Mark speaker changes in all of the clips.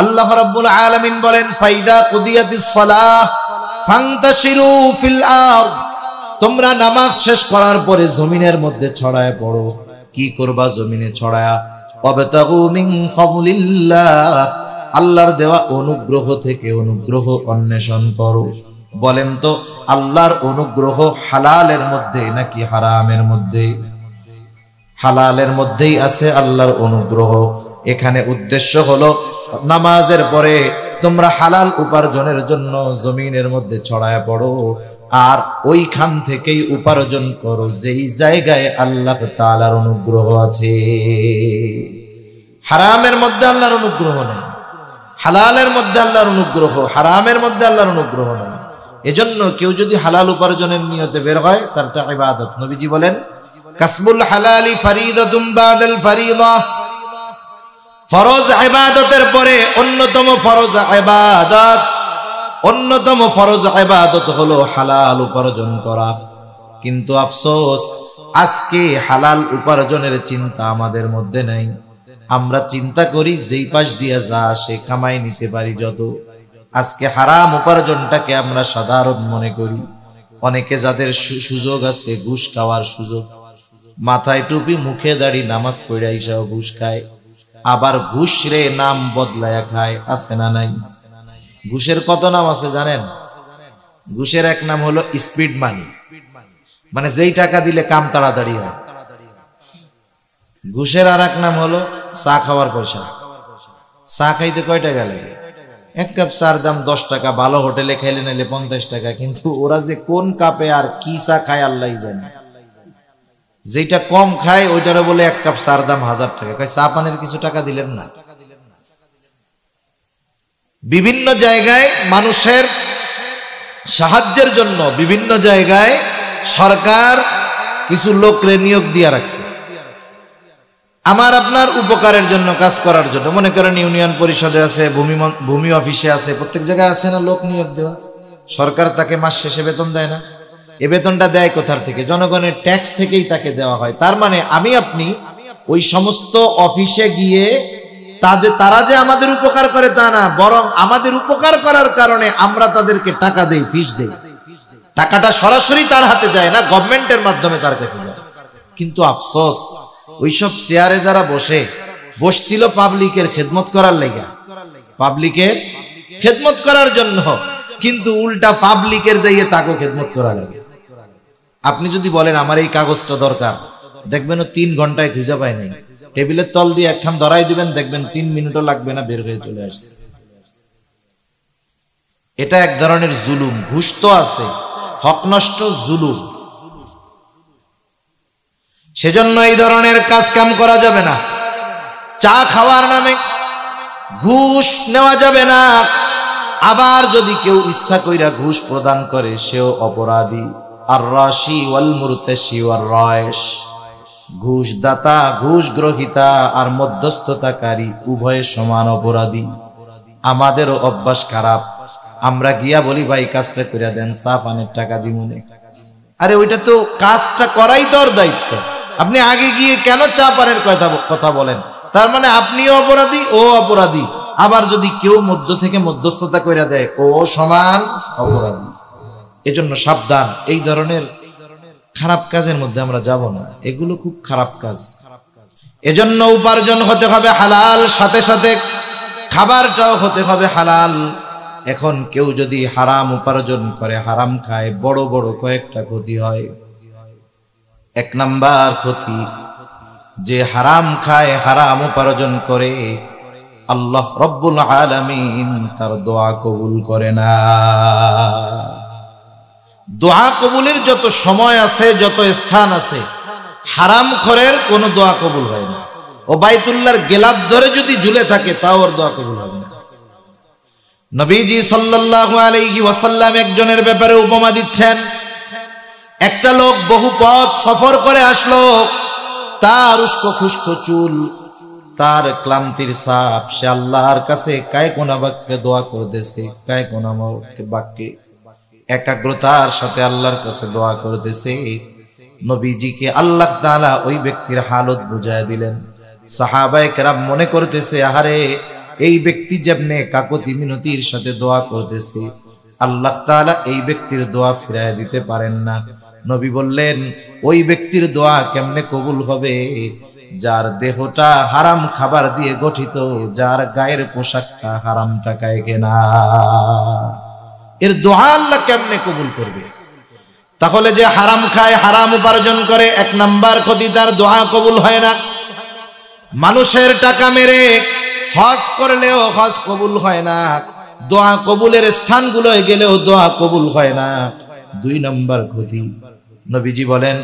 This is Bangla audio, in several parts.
Speaker 1: আল্লাহ রাব্বুল আলামিন বলেন ফাইদা কুদিয়াতিস সালাহ ফান্তাশিরু ফিল আরদ, তোমরা নামাজ শেষ করার পরে জমিনের মধ্যে ছড়ায় পড়ো। কি করবা জমিনে ছড়ায়া? ওয়াবতাগু মিন ফাদলিল্লাহ, আল্লাহর দেওয়া অনুগ্রহ থেকে অনুগ্রহ অন্বেষণ করো। বলেন তো আল্লাহর অনুগ্রহ হালালের মধ্যে নাকি হারামের মধ্যে? হালালের মধ্যেই আছে আল্লাহর অনুগ্রহ। এখানে উদ্দেশ্য হলো নামাজের পরে তোমরা হালাল উপার্জনের জন্য জমিনের মধ্যে ছড়ায় পড়ো, আর ওইখান থেকেই উপার্জন করো যেই জায়গায় আল্লাহ তাআলার অনুগ্রহ আছে। হারামের মধ্যে আল্লাহর অনুগ্রহ নেই, হালালের মধ্যে আল্লাহর অনুগ্রহ, হারামের মধ্যে আল্লাহর অনুগ্রহ নেই। এজন্য কেউ যদি হালাল উপার্জনের নিয়তে বের হয় তারটা ইবাদত। নবীজি বলেন কাসবুল হালালি ফরিদাতুম বাদাল ফরিদা, ফরজ ইবাদতের পরে অন্যতম ফরজ ইবাদত, অন্যতম ফরজ ইবাদত হলো হালাল উপার্জন করা। কিন্তু আফসোস আজকে হালাল উপার্জনের চিন্তা আমাদের মধ্যে নাই। আমরা চিন্তা করি যেই পাশ দিয়ে যা আসে কামাই নিতে পারি যত। আজকে হারাম উপার্জনটাকে আমরা সাধারণ মনে করি। অনেকে যাদের সুযোগ আছে ঘুষ খাওয়ার সুযোগ, মাথায় টুপি মুখে দাড়ি নামাজ পড়ে আইসাও ঘুষ খায়, আবার ঘুষ রে নাম বদলায়া খায়। আছে না নাই? ঘুষের কত নাম আছে জানেন? ঘুষের এক নাম হলো স্পিড মানি, মানে যেই টাকা দিলে কাম তাড়াতাড়ি হয়। ঘুষের আর এক নাম হলো চা খাওয়ার পয়সা। চা খাইতে কয় টাকা লাগে? এক কাপ চার দাম 10 টাকা, ভালো হোটেলে খাইলে নিলে 50 টাকা। কিন্তু ওরা যে কোন কাপে আর কি চা খায় আল্লাহ জানে। যেটা কম খায় ওইটারে বলে এক কাপ চার দাম 1000 টাকা। কয় চা পানের কিছু টাকা দিলেন না? বিভিন্ন জায়গায় মানুষের সাহায্যের জন্য বিভিন্ন জায়গায় সরকার কিছু লোকরে নিয়োগ দিয়ে রাখছে আমার আপনার উপকারের জন্য, কাজ করার জন্য। মনে করেন ইউনিয়ন পরিষদে আছে, ভূমি অফিসে আছে, প্রত্যেক জায়গায় আছে না লোক নিয়োগ দেওয়া। সরকার তাকে মাস শেষে বেতন দেয় না? এ বেতনটা দেয় কোথার থেকে? জনগণের ট্যাক্স থেকেই তাকে দেওয়া হয়। তার মানে আমি আপনি ওই সমস্ত অফিসে গিয়ে তারা যে আমাদের উপকার করে তা না, বরং আমাদের উপকার করার কারণে আমরা তাদেরকে টাকা দেই, ফিস দেই। টাকাটা সরাসরি তার হাতে যায় না, গভর্নমেন্টের মাধ্যমে তার কাছে যায়। কিন্তু আফসোস ওইসব চেয়ারে যারা বসছিল পাবলিকের খেদমত করার লাগা, পাবলিকের খেদমত করার জন্য, কিন্তু উল্টা পাবলিকের যাইয়ে তাকে খেদমত করা লাগে। আপনি যদি বলেন আমার এই কাগজটা দরকার, দেখবেন ও 3 ঘন্টায় খুঁজে পায় নাই। টেবিলের তল দিয়ে একখান ধরাই দিবেন, দেখবেন 3 মিনিটও লাগবে না, বের হয়ে চলে আসছে। এটা এক ধরনের জুলুম। ঘুষ তো আছে, হক নষ্ট, জুলুম। সেজন্য এই ধরনের কাজ কাম করা যাবে না। চা খাওয়ার নামে ঘুষ নেওয়া যাবে না। আবার যদি কেউ ইচ্ছা কইরা ঘুষ প্রদান করে সেও অপরাধী। আর রাশি ওয়াল মুরতাশি ওয়ার রায়শ, ঘুষ দাতা, ঘুষ গ্রহীতা আর মধ্যস্থতাকারী উভয়ে সমান অপরাধী। আমাদেরও অভ্যাস খারাপ। আমরা গিয়া বলি ভাই কাজটা কইরা দেন, চা পানের টাকা দিমুনে। আরে ওইটা তো কাজটা করাই তোর দায়িত্ব। আপনি আগে গিয়ে কেন চা পানের কথা বলেন? তার মানে আপনিও অপরাধী, ও অপরাধী। আবার যদি কেউ মধ্য থেকে মধ্যস্থতা কইরা দেয়, ও সমান অপরাধী। এজন্য সাবধান, এই ধরনের খারাপ কাজের মধ্যে আমরা যাব না। এগুলো খুব খারাপ কাজ। এজন্য উপার্জন হতে হবে হালাল, সাথে সাথে খাবারটাও হতে হবে হালাল। এখন কেউ যদি হারাম উপার্জন করে, হারাম খায়, বড় বড় কয়েকটা ক্ষতি হয়। 1 নাম্বার ক্ষতি, যে হারাম খায়, হারাম উপার্জন করে, আল্লাহ রব্বুল আলামিন তার দোয়া কবুল করে না। দোয়া কবুলের যত সময় আছে, যত স্থান আছে, হারাম খোরের কোন দোয়া কবুল হয় না। ও বাইতুল্লাহর গেলাফ ধরে যদি ঝুলে থাকে তাও ওর দোয়া কবুল হবে না। নবীজি সাল্লাল্লাহু আলাইহি ওয়াসাল্লাম একজনের ব্যাপারে উপমা দিচ্ছেন। একটা লোক বহু পথ সফর করে আসলো, তার উস্কো খুস্কো চুল, তার ক্লান্তির ছাপ। সে আল্লাহর কাছে কায় কোনা বাক্যে দোয়া করতেছে, কায় কোনা বাক্যে একাগ্রতার সাথে আল্লাহর কাছে দোয়া করতেছে। নবীজিকে আল্লাহ তাআলা ওই ব্যক্তির হালত বুঝায় দিলেন। সাহাবায়ে কেরাম মনে করতেছে, আহারে এই ব্যক্তি যেমনে কাকতি মিনতির সাথে দোয়া করতেছে, আল্লাহ তাআলা এই ব্যক্তির দোয়া ফিরায় দিতে পারেন না। নবী বললেন, ওই ব্যক্তির দোয়া কেমনে কবুল হবে? যার দেহটা হারাম খাবার দিয়ে গঠিত, যার গায়ের পোশাকটা হারাম টাকায় কেনা, এর দোয়া আল্লাহ কেমনে কবুল করবে? তাহলে যে হারাম খায়, হারাম উপার্জন করে, 1 নাম্বার ক্ষতি, তার দোয়া কবুল হয় না। মানুষের টাকা মেরে হজ করলেও হজ কবুল হয় না, দোয়া কবুলের স্থানগুলোয় গেলেও দোয়া কবুল হয় না। 2 নাম্বার ক্ষতি, নবীজি বলেন,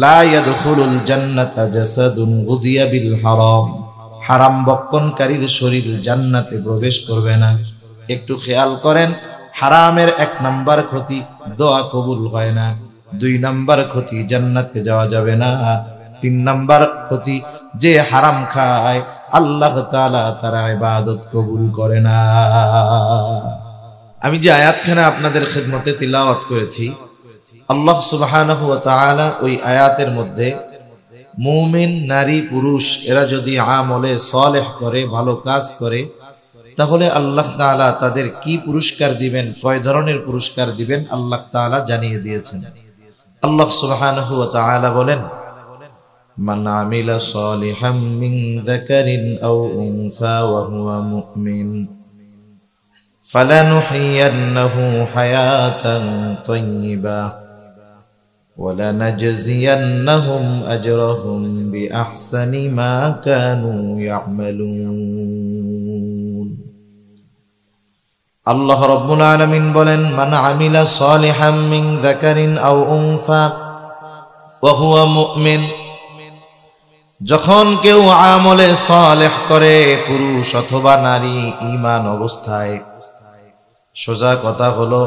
Speaker 1: লা ইয়াদখুলুল জান্নাতা জাসাদুন গুযিয়া বিল হারাম, হারাম বক্ষণকারীর শরীর জান্নাতে প্রবেশ করবে না। একটু খেয়াল করেন, হারামের 1 নাম্বার ক্ষতি, দোয়া কবুল হয় না। 2 নাম্বার ক্ষতি, জান্নাতে যাওয়া যাবে না। 3 নাম্বার ক্ষতি, যে হারাম খায় আল্লাহ তাআলা তার ইবাদত কবুল করে না। আমি যে আয়াতখানা আপনাদের খিদমতে তিলাওয়াত করেছি, আল্লাহ সুবহানাহু ওয়া তাআলা ওই আয়াতের মধ্যে মুমিন নারী পুরুষ এরা যদি আমলে সালেহ করে, ভালো কাজ করে, তাহলে আল্লাহ তাআলা তাদের কি পুরস্কার দিবেন, কয় ধরনের পুরস্কার দিবেন আল্লাহ তাআলা জানিয়ে দিয়েছেন। আল্লাহ সুবহানাহু ওয়া তাআলা বলেন, মান আমিলা সালিহাম মিন যাকারিন আও উনসা ওয়া হুয়া মুমিন ফালানুহয়িন্নাহু হায়াতান তাইয়্যিবা ওয়া লানাজজিয়ান্নাহুম আজরাহুম বিআহসানি মা কানু ইয়ামালুন। আল্লাহ রাব্বুল আলামিন বলেন, মান আমিলা সালিহাম মিন যাকারিন আও উনসা ওয়া হুয়া মুমিন, যখন কেউ আমলে সালেহ করে, পুরুষ অথবা নারী, ঈমান অবস্থায়, সোজা কথা হলো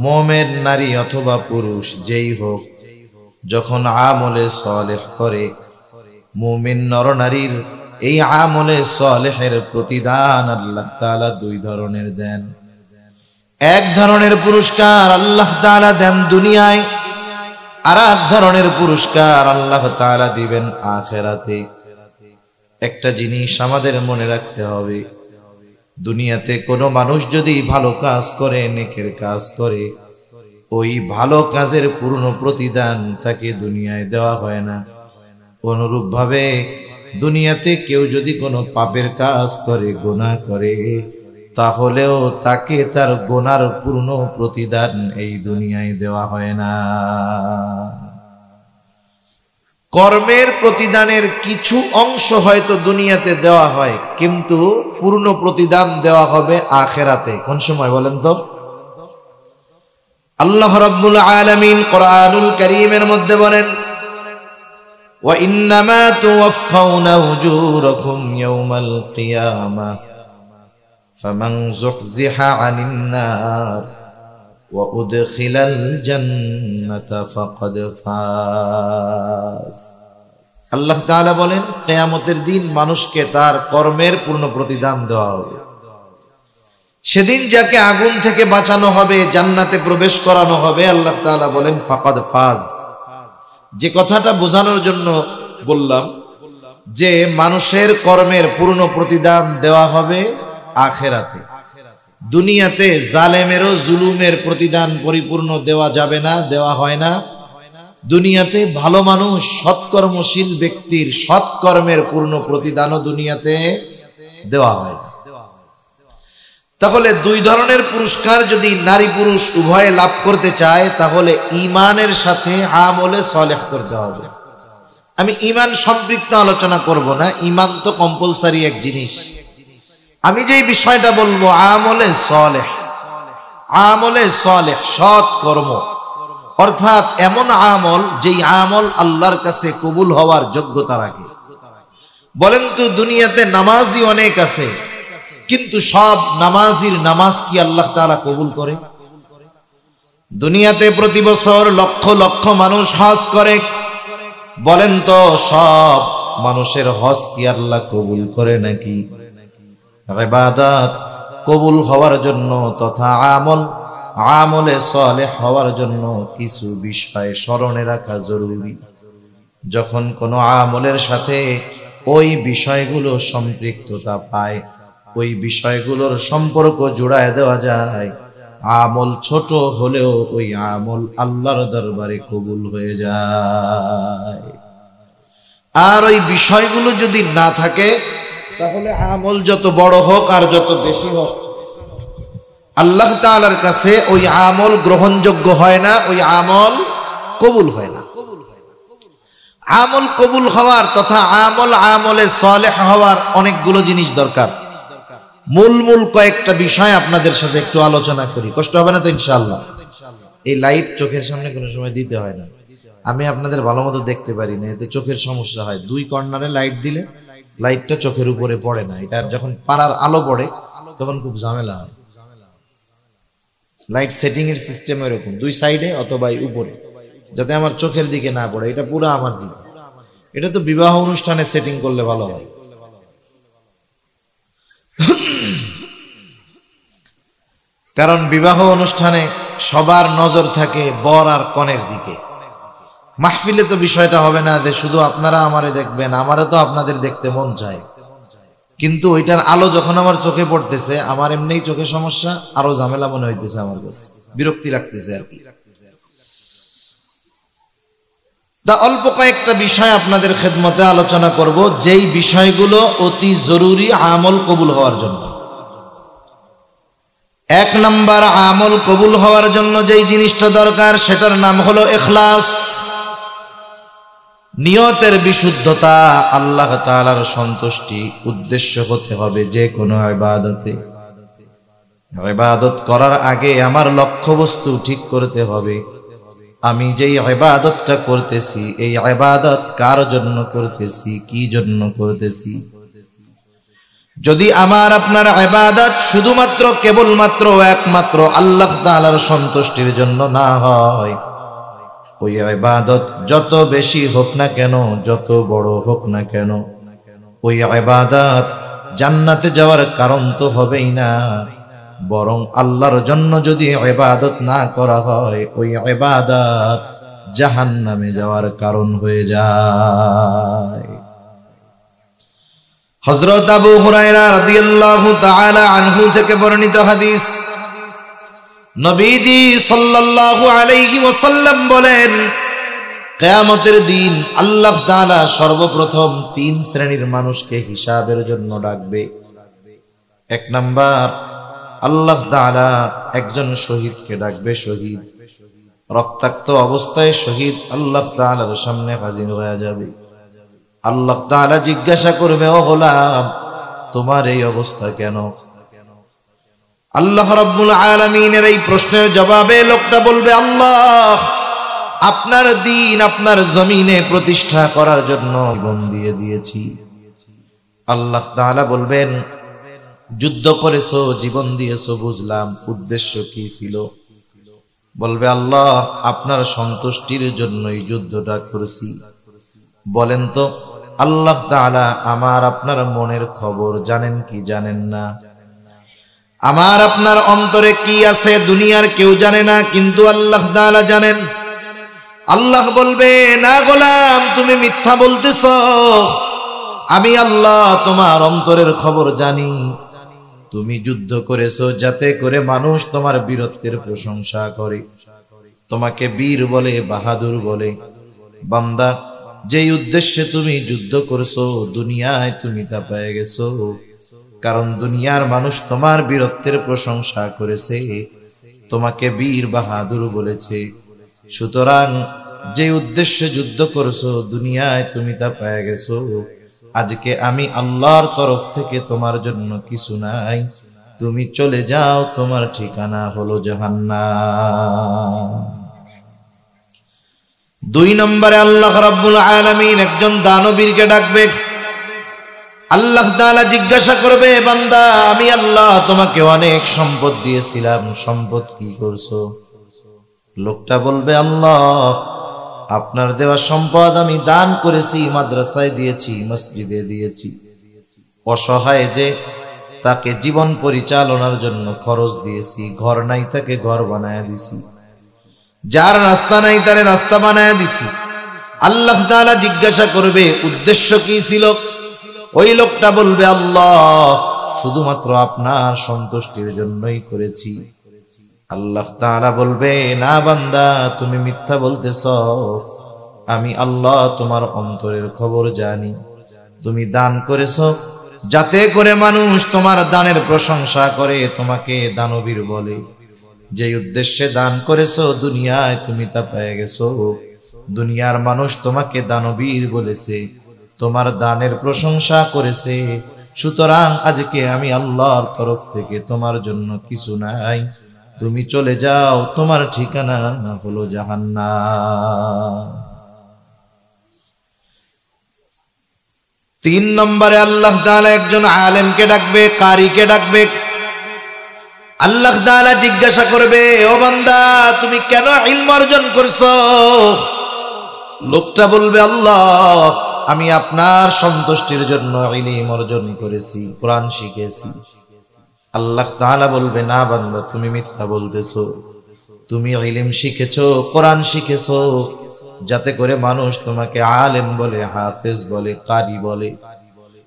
Speaker 1: মুমিন নারী অথবা পুরুষ যেই হোক, যখন আমলে সালেহ করে, মুমিন নর নারীর এই আমলে সালেহের প্রতিদান আল্লাহ তাআলা 2 ধরনের দেন। 1 ধরনের পুরস্কার আল্লাহ তাআলা দেন দুনিয়ায়, আর 1 ধরনের পুরস্কার আল্লাহ তাআলা দিবেন আখিরাতে। একটা জিনিস আমাদের মনে রাখতে হবে, দুনিয়াতে কোনো মানুষ যদি ভালো কাজ করে, নেকের কাজ করে, ওই ভালো কাজের পূর্ণ প্রতিদান তাকে দুনিয়ায় দেওয়া হয় না। অনুরূপ ভাবে দুনিয়াতে কেউ যদি কোনো পাপের কাজ করে, গুনাহ করে, তাহলেও তাকে তার গুনার পূর্ণ প্রতিদান এই দুনিয়ায় দেওয়া হয় না। কর্মের প্রতিদানের কিছু অংশ হয়তো দুনিয়াতে দেওয়া হয়, কিন্তু পূর্ণ প্রতিদান দেওয়া হবে আখিরাতে। কোন সময় বলেন তো? আল্লাহ রাব্বুল আলামিন কোরআনুল কারীমের মধ্যে বলেন, ওয়া ইন্নামা তুওয়াফাউনা উজুরাকুম ইয়াওমাল কিয়ামাহ ফামান যুহজিহা আনিন নার ওয়া উদখিলাল জান্নাতা ফাকাদ ফাজ। আল্লাহ তাআলা বলেন, কিয়ামতের দিন মানুষকে তার কর্মের পূর্ণ প্রতিদান দেওয়া হবে। সেদিন যাকে আগুন থেকে বাঁচানো হবে, জান্নাতে প্রবেশ করানো হবে, আল্লাহ তাআলা বলেন ফাকাদ ফাজ। যে কথাটা বোঝানোর জন্য বললাম যে মানুষের কর্মের পূর্ণ প্রতিদান দেওয়া হবে আখিরাতে। দুনিয়াতে জালেমেরও জুলুমের প্রতিদান পরিপূর্ণ দেওয়া যাবে না, দেওয়া হয় না। দুনিয়াতে ভালো মানুষ, সৎকর্মশীল ব্যক্তির সৎকর্মের পূর্ণ প্রতিদানও দুনিয়াতে দেওয়া হয় না। তাহলে 2 ধরনের পুরস্কার যদি নারী পুরুষ উভয়ে লাভ করতে চায়, তাহলে ঈমানের সাথে আমলে সালেহ করতে হবে। আমি ঈমান সম্পৃক্ত আলোচনা করব না, ঈমান তো কম্পালসারি এক জিনিস। আমি যেই বিষয়টা বলবো আমলে সালেহ, আমলে সালেহ সৎ কর্ম, অর্থাৎ এমন আমল যেই আমল আল্লাহর কাছে কবুল হওয়ার যোগ্যতা রাখে। বলেন তো, দুনিয়াতে নামাজি অনেক আছে, কিন্তু সব নামাজির নামাজ কি আল্লাহ তাআলা কবুল করে? দুনিয়াতে প্রতি বছর লক্ষ লক্ষ মানুষ হজ করে, বলেন তো সব মানুষের হজ কি আল্লাহ কবুল করে নাকি? ইবাদত কবুল হওয়ার জন্য তথা আমলে সালেহ হওয়ার জন্য কিছু বিষয় স্মরণে রাখা জরুরি। যখন কোনো আমলের সাথে ওই বিষয়গুলো সম্পৃক্ততা পায়, ওই বিষয়গুলোর সম্পর্ক জোড়ায় দেওয়া যায়, আমল ছোট হলেও ওই আমল আল্লাহর দরবারে কবুল হয়ে যায়। আর ওই বিষয়গুলো যদি না থাকে তাহলে আমল যত বড় হোক আর যত বেশি হোক, আল্লাহ তাআলার কাছে ওই আমল গ্রহণযোগ্য হয় না, ওই আমল কবুল হয় না। আমল কবুল হওয়ার তথা আমলে সালেহ হওয়ার অনেকগুলো জিনিস দরকার। মূল কয়েকটা বিষয় আপনাদের সাথে একটু আলোচনা করি, কষ্ট হবে না তো ইনশাআল্লাহ? এই লাইট চোখের সামনে কোনো সময় দিতে হয় না, আমি আপনাদের ভালো মতো দেখতে পারি না, এতে চোখের সমস্যা হয়। দুই কর্নারে লাইট দিলে লাইটটা চোখের উপরে পড়ে না, এটা যখন পাড়ার আলো পড়ে তখন খুব ঝামেলা হয়। লাইট সেটিং এর সিস্টেম এরকম, দুই সাইডে অথবা উপরে, যাতে আমার চোখের দিকে না পড়ে, এটা পুরো আমার দিকে। এটা তো বিবাহ অনুষ্ঠানে সেটিং করলে ভালো হয়। কারণ বিবাহ অনুষ্ঠানে সবার নজর থাকে বর আর কনের দিকে। মাহফিলে তো বিষয়টা হবে না যে শুধু আপনারা আমারে দেখবেন, আমারে তো আপনাদের দেখতে মন চায়, কিন্তু ওইটার আলো যখন আমার চোখে পড়তেছে, আমার এমনিই চোখে সমস্যা, আরো ঝামেলা মনে হইতেছে, আমার কাছে বিরক্তি লাগতেছে আর কি। তা অল্প কয়েকটা বিষয় আপনাদের খেদমতে আলোচনা করব, যেই বিষয়গুলো অতি জরুরি আমল কবুল হওয়ার জন্য। এক নাম্বার, আমল কবুল হওয়ার জন্য যেই জিনিসটা দরকার সেটার নাম হলো ইখলাস। নিয়তের বিশুদ্ধতা, আল্লাহ তাআলার সন্তুষ্টি উদ্দেশ্য হতে হবে যে কোনো ইবাদতে। ইবাদত করার আগে আমার লক্ষ্যবস্তু ঠিক করতে হবে। আমি যেই ইবাদতটা করতেছি, এই ইবাদত কার জন্য করতেছি, কি জন্য করতেছি। যদি আমার আপনার ইবাদত শুধুমাত্র কেবলমাত্র একমাত্র আল্লাহ তাআলার সন্তুষ্টির জন্য না হয়, ওই ইবাদত যত বেশি হোক না কেন, যত বড় হোক না কেন, ওই ইবাদত জান্নাতে যাওয়ার কারণ তো হবেই না। বরং আল্লাহর জন্য যদি ইবাদত না করা হয়, ওই ইবাদত জাহান্নামে যাওয়ার কারণ হয়ে যায়। হযরত আবু হুরায়রা রাদিয়াল্লাহু তাআলা আনহু থেকে বর্ণিত হাদিস, নবীজি সাল্লাল্লাহু আলাইহি ওয়াসাল্লাম বলেন, কিয়ামতের দিন আল্লাহ তাআলা সর্বপ্রথম তিন শ্রেণীর মানুষকে হিসাবের জন্য ডাকবে। এক নাম্বার, আল্লাহ তাআলা একজন শহীদকে ডাকবে। শহীদ, রক্তাক্ত অবস্থায় শহীদ আল্লাহ তাআলার সামনে হাজির হয়ে যাবে। আল্লাহ তাআলা জিজ্ঞাসা করবে, ও গোলাম, তোমার এই অবস্থা কেন? আল্লাহ রাব্বুল আলামিনের এই প্রশ্নের জবাবে লোকটা বলবে, আল্লাহ, আপনার দ্বীন আপনার জমিনে প্রতিষ্ঠা করার জন্য জীবন দিয়ে দিয়েছি। আল্লাহ তাআলা বলবেন, যুদ্ধ করেছো, জীবন দিয়েছো, বুঝলাম, উদ্দেশ্য কি ছিল? বলবে, আল্লাহ, আপনার সন্তুষ্টির জন্যই যুদ্ধটা করেছি। বলেন তো, আল্লাহ তাআলা আমার আপনার মনের খবর জানেন কি জানেন না? আমার আপনার অন্তরে কি আছে দুনিয়ার কেউ জানে না, কিন্তু আল্লাহ তাআলা জানেন। আল্লাহ বলবে, না গোলাম, তুমি মিথ্যা বলতেছো, আমি আল্লাহ তোমার অন্তরের খবর জানি। তুমি যুদ্ধ করেছো যাতে করে মানুষ তোমার বীরত্বের প্রশংসা করে, তোমাকে বীর বলে, বাহাদুর বলে। বান্দা, যেই উদ্দেশ্যে তুমি যুদ্ধ করছো, দুনিয়ায় তুমি তা পেয়ে গেছো, কারণ দুনিয়ার মানুষ তোমার বীরত্বের প্রশংসা করেছে, তোমাকে বীর বাহাদুর বলেছে। সুতরাং যে উদ্দেশ্যে যুদ্ধ করছো, দুনিয়ায় তুমি তা পেয়ে গেছো। আজকে আমি আল্লাহর তরফ থেকে তোমার জন্য কিছু নাই, তুমি চলে যাও, তোমার ঠিকানা হলো জাহান্নাম। দুই নম্বরে আল্লাহ রাব্বুল আলামিন একজন দানবীরকে ডাকবে। আল্লাহ তাআলা জিজ্ঞাসা করবে, বান্দা, আমি আল্লাহ তোমাকে অনেক সম্পদ দিয়েছিলাম, সম্পদ কি করছো? লোকটা বলবে, আল্লাহ, আপনার দেওয়া সম্পদ আমি দান করেছি, মাদ্রাসায় দিয়েছি, মসজিদে দিয়েছি। অসহায় যে, তাকে জীবন পরিচালনার জন্য খরচ দিয়েছি, ঘর নাই তাকে ঘর বানায় দিছি, যার রাস্তা নাই তারে রাস্তা বানায় দিছি। আল্লাহ তাআলা জিজ্ঞাসা করবে, উদ্দেশ্য কি ছিল? ওই লোকটা বলবে, আল্লাহ, শুধুমাত্র আপনার সন্তুষ্টির জন্যই করেছি। আল্লাহ তাআলা বলবে, না বান্দা, তুমি মিথ্যা বলতেছ, আমি আল্লাহ তোমার অন্তরের খবর জানি। তুমি দান করেছো যাতে করে মানুষ তোমার দানের প্রশংসা করে, তোমাকে দানবীর বলে। যে উদ্দেশ্যে দান করেছো দুনিয়ায় তুমি তা পেয়ে গেছো। দুনিয়ার মানুষ তোমাকে দানবীর বলেছে, তোমার দানের প্রশংসা করেছে। সুতরাং আজকে আমি আল্লাহর তরফ থেকে তোমার জন্য কিছু নাই, তুমি চলে যাও, তোমার ঠিকানা হলো জাহান্নাম। 3 নম্বরে আল্লাহ তাআলা একজন আলেমকে ডাকবে, কারিকে ডাকবে। আল্লাহ তাআলা জিজ্ঞাসা করবে, ও বান্দা, তুমি কেন ইলম অর্জন করছো? লোকটা বলবে, আল্লাহ, আমি আপনার সন্তুষ্টির জন্য ইলম অর্জন করেছি, কোরআন শিখেছি। আল্লাহ তাআলা বলবে, না বান্দা, তুমি মিথ্যা বলতেছো। তুমি ইলম শিখেছো, কোরআন শিখেছো যাতে করে মানুষ তোমাকে আলেম বলে, হাফেজ বলে, কারি বলে,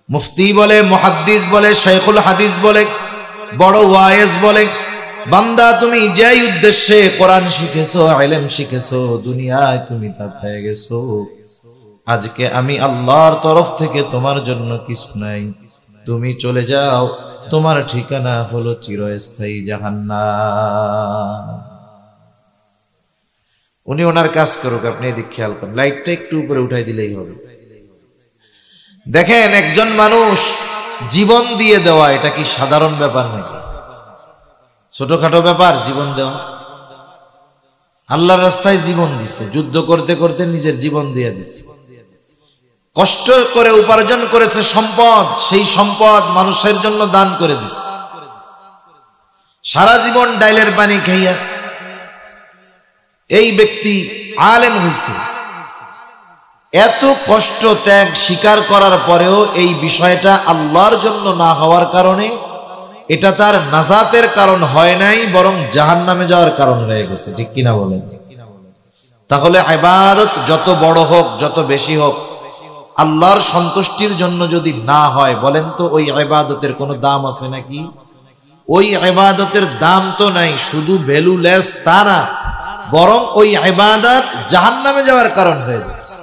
Speaker 1: মুফতি বলে, মুহাদ্দিস বলে, শাইখুল হাদিস বলে, বড় ওয়াইজ বলে। বান্দা, তুমি যেই উদ্দেশ্যে কোরআন শিখেছো, ইলম শিখেছো, দুনিয়ায় তুমি তা পেয়ে গেছো। আজকে আমি আল্লাহর তরফ থেকে তোমার জন্য কিছু নাই, তুমি চলে যাও, তোমার ঠিকানা হলো চিরস্থায়ী জাহান্নাম। উনি ওনার কাজ করুক, আপনি এদিক খেয়াল করেন, লাইটটা একটু উপরে উঠাই দিলেই হবে। দেখেন, একজন মানুষ জীবন দিয়ে দেওয়া, এটা কি সাধারণ ব্যাপার নাকি? ছোটখাটো ব্যাপার জীবন দেওয়া? আল্লাহর রাস্তায় জীবন দিছে, যুদ্ধ করতে করতে নিজের জীবন দিয়ে দিছে। কষ্ট করে উপার্জন করেছে সম্পদ, সেই সম্পদ মানুষের জন্য দান করে দিছে। সারা জীবন ডাইলের পানি খাইয়া এই ব্যক্তি আলেম হইছে। এত কষ্ট ত্যাগ স্বীকার করার পরেও এই বিষয়টা আল্লাহর জন্য না হওয়ার কারণে এটা তার নাজাতের কারণ হয় নাই, বরং জাহান্নামে যাওয়ার কারণ হয়ে গেছে। ঠিক কিনা বলেন? তাহলে ইবাদত যত বড় হোক, যত বেশি হোক, আল্লাহর সন্তুষ্টির জন্য যদি না হয়, বলেন তো ওই ইবাদতের কোনো দাম আছে নাকি? ওই ইবাদতের দাম তো নাই। শুধু ভ্যালুলেস তা না, বরং ওই ইবাদত জাহান্নামে যাওয়ার কারণ হয়ে যাচ্ছে।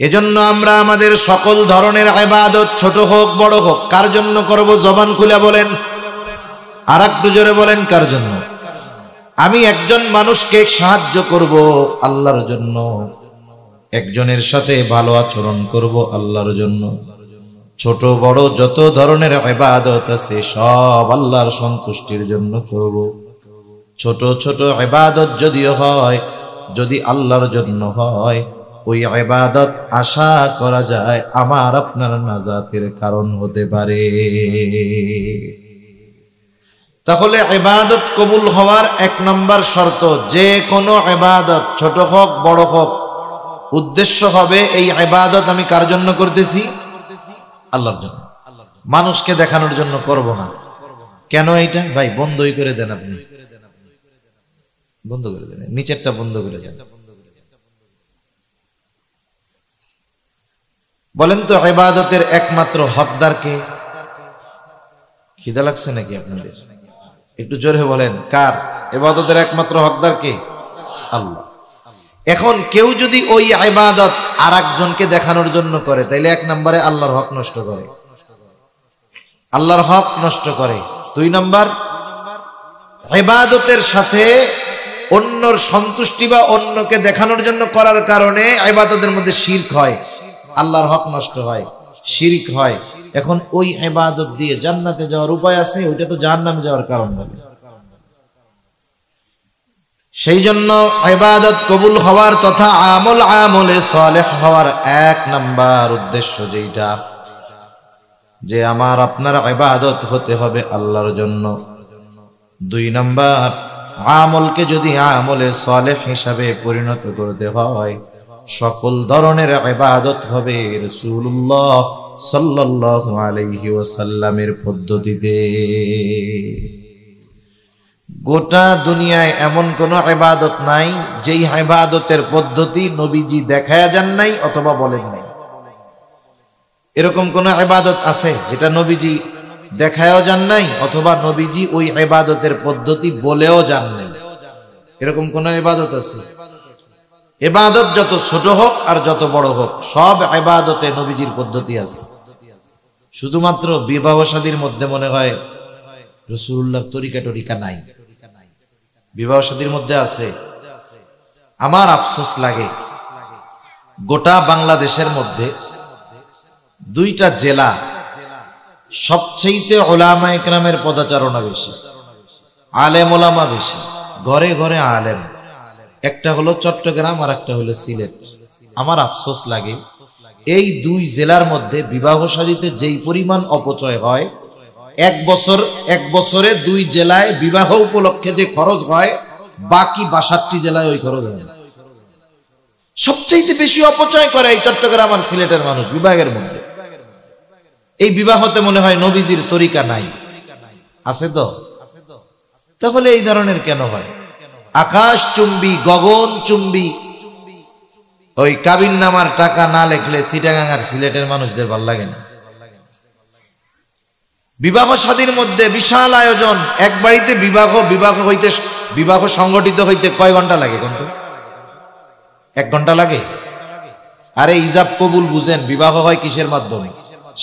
Speaker 1: এজন্য আমরা আমাদের সকল ধরনের ইবাদত, ছোট হোক বড় হোক, কার জন্য করব? জবান খুলে বলেন, আর একটু জোরে বলেন, কার জন্য? আমি একজন মানুষকে সাহায্য করব আল্লাহর জন্য, একজনের সাথে ভালো আচরণ করব আল্লাহর জন্য। ছোট বড় যত ধরনের ইবাদত আছে সব আল্লাহর সন্তুষ্টির জন্য করব। ছোট ছোট ইবাদত যদিও হয়, যদি আল্লাহর জন্য হয়, ওই ইবাদত আশা করা যায় আমার আপনার নাজাতের কারণ হতে পারে। তাহলে ইবাদত কবুল হওয়ার 1 নম্বর শর্ত, যে কোনো ইবাদত ছোট হোক বড় হোক, উদ্দেশ্য হবে এই ইবাদত আমি কার জন্য করতেছি? আল্লাহর জন্য। মানুষকে দেখানোর জন্য করব না। কেন এটা? ভাই বন্ধই করে দেন, আপনি বন্ধ করে দেন, নিচেরটা বন্ধ করে দেন। বলেন তো, ইবাদতের একমাত্র হকদার কে? খিদা লাগছে নাকি আপনাদের? একটু জোরে বলেন, কার? ইবাদতের একমাত্র হকদার কে? আল্লাহ। এখন কেউ যদি ওই ইবাদত আরেকজনকে দেখানোর জন্য করে, তাইলে 1 নম্বরে আল্লাহর হক নষ্ট করে, আল্লাহর হক নষ্ট করে। 2 নম্বর, ইবাদতের সাথে অন্যর সন্তুষ্টি বা অন্যকে দেখানোর জন্য করার কারণে ইবাদতের মধ্যে শিরক হয়, আল্লাহর হক নষ্ট হয়, শিরক হয়। এখন ওই ইবাদত দিয়ে জান্নাতে যাওয়ার উপায় আছে? ওইটা তো জাহান্নামে যাওয়ার কারণ হবে। সেই জন্য ইবাদত কবুল হওয়ার তথা আমলে সালেহ হওয়ার 1 নম্বর উদ্দেশ্য যেটা, যে আমার আপনার ইবাদত হতে হবে আল্লাহর জন্য। 2 নম্বর, আমলকে যদি আমলে সালেহ হিসাবে পরিণত করতে হয়, সকল ধরনের ইবাদত হবে রাসূলুল্লাহ সাল্লাল্লাহু আলাইহি ওয়াসাল্লামের পদ্ধতিতে। গোটা দুনিয়ায় এমন কোন ইবাদত নাই যেই ইবাদতের পদ্ধতি নবীজি দেখায়া যান নাই অথবা বলেন নাই। এরকম কোন ইবাদত আছে যেটা নবীজি দেখায়ও যান নাই অথবা নবীজি ওই ইবাদতের পদ্ধতি বলেও যান নাই? এরকম কোন ইবাদত আছে? ইবাদত যত ছোট হোক আর যত বড় হোক, সব ইবাদতে নবীজির পদ্ধতি আছে। শুধুমাত্র বিবাহ শাদীর মধ্যে মনে হয় রাসূলুল্লাহর তরিকা নাই। বিবাহ শাদীর মধ্যে আছে। আমার আফসোস লাগে, গোটা বাংলাদেশের মধ্যে দুইটা জেলা সবচেয়ে উলামা ইকরামের পদাচারণা বেশি, আলেম ওলামা বেশি, ঘরে ঘরে আলেম। একটা হলো চট্টগ্রাম আর একটা হলো সিলেট। আমার আফসোস লাগে, এই দুই জেলার মধ্যে বিবাহ শাদীতে যেই পরিমাণ অপচয় হয়, এক বছরে দুই জেলায় বিবাহ উপলক্ষে যে খরচ হয়, বাকি 62 জেলায় ওই খরচ হয় না। সবচেয়ে বেশি অপচয় করে এই চট্টগ্রাম আর সিলেটের মানুষ বিবাহের মধ্যে। এই বিবাহতে মনে হয় নবীজির তরিকা নাই। আছে তো? তাহলে এই ধরনের কেন হয়? আকাশ চুম্বি, গগন চুম্বি ওই কাবিন নামার টাকা না লেখলে চিটাগাং আর সিলেটের মানুষদের ভাল লাগে না। বিবাহ শাদীর মধ্যে বিশাল আয়োজন। এক বাড়িতে বিবাহ সংগঠিত হইতে কয় ঘন্টা লাগে? 1 ঘন্টা লাগে। আরে ইজাব কবুল বুঝেন, বিবাহ হয় কিসের মাধ্যমে?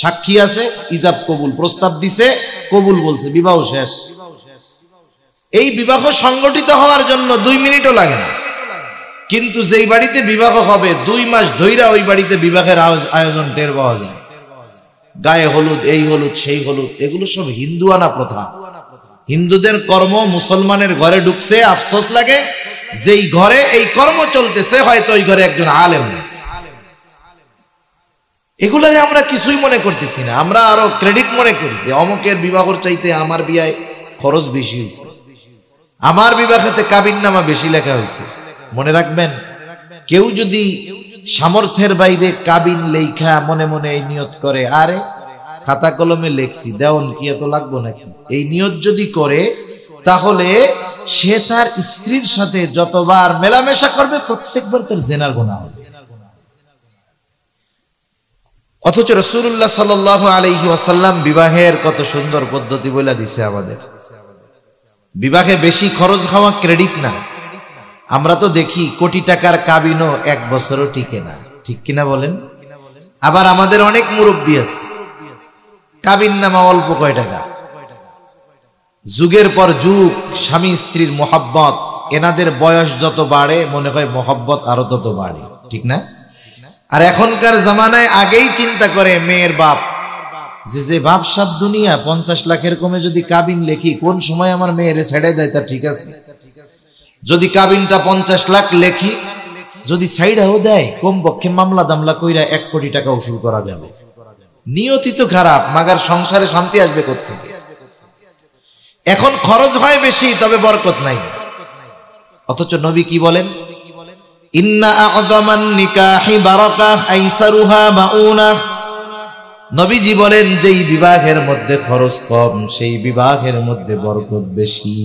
Speaker 1: সাক্ষী আছে, ইজাব কবুল, প্রস্তাব দিছে, কবুল বলছে, বিবাহ শেষ। এই বিবাহ সংগঠিত হওয়ার জন্য 2 মিনিটও লাগে না। কিন্তু যেই বাড়িতে বিবাহ হবে 2 মাস ধইরা ওই বাড়িতে বিবাহের আয়োজন টের পাওয়া যায়। গায়ে হলুদ, এই হলুদ, সেই হলুদ, এগুলো সব হিন্দুয়ানা প্রথা। হিন্দুদের কর্ম মুসলমানের ঘরে ঢুকছে। আফসোস লাগে, যেই ঘরে এই কর্ম চলতেছে হয়তো ওই ঘরে একজন আলেম নেই। এগুলারে আমরা কিছুই মনে করতেছি না। আমরা আরো ক্রেডিট মনে করি যে অমুকের বিবাহর চাইতে আমার বিয়ায় খরচ বেশি হয়েছে, আমার বিবাহেতে কাবিননামা বেশি লেখা হয়েছে। মনে রাখবেন, কেউ যদি সামর্থ্যের বাইরে কাবিন লেখা মনে মনে এই নিয়ত করে, আরে খাতা কলমে লেখছি, দেওন কি এত লাগবো নাকি, এই নিয়ত যদি করে, তাহলে সে তার স্ত্রীর সাথে যতবার মেলামেশা করবে প্রত্যেকবার তার জিনার গুনাহ হবে। অথচ রাসূলুল্লাহ সাল্লাল্লাহু আলাইহি ওয়াসাল্লাম বিবাহের কত সুন্দর পদ্ধতি বলে দিছে আমাদের। বিবাহে বেশি খরচ হওয়া ক্রেডিট না। আমরা তো দেখি কোটি টাকার কাবিনও 1 বছরও টিকে না, ঠিক কিনা বলেন? আবার আমাদের অনেক মুরব্বী আছে, কাবিন নামা অল্প কয় টাকা। যুগের পর যুগ স্বামী স্ত্রীর মোহাব্বত, এনাদের বয়স যত বাড়ে মনে হয় মোহাব্বত আরো তত বাড়ে, ঠিক না? আর এখনকার জামানায় আগেই চিন্তা করে মেয়ের বাপ যে ভাবসাব দুনিয়া, 50 লাখের কমে যদি কাবিন লেখি কোন সময় আমার মেয়েরে ছেড়ে দেয় তা ঠিক আছে। যদি কাবিনটা 50 লাখ লেখি, যদি সাইডাও দেয়, কমপক্ষে মামলা দামলা কইরা 1 কোটি টাকা উসুল করা যাবে। নিয়তি তো খারাপ, মাগার সংসারে শান্তি আসবে কোত্থেকে? এখন খরচ হয় বেশি, তবে বরকত নাই। অথচ নবী কি বলেন? ইন্না আ'যামান নিকাহি বারাকাহ আইসারুহা মাউনাহ। নবীজি বলেন, যেই বিবাহের মধ্যে খরচ কম সেই বিবাহের মধ্যে বরকত বেশি।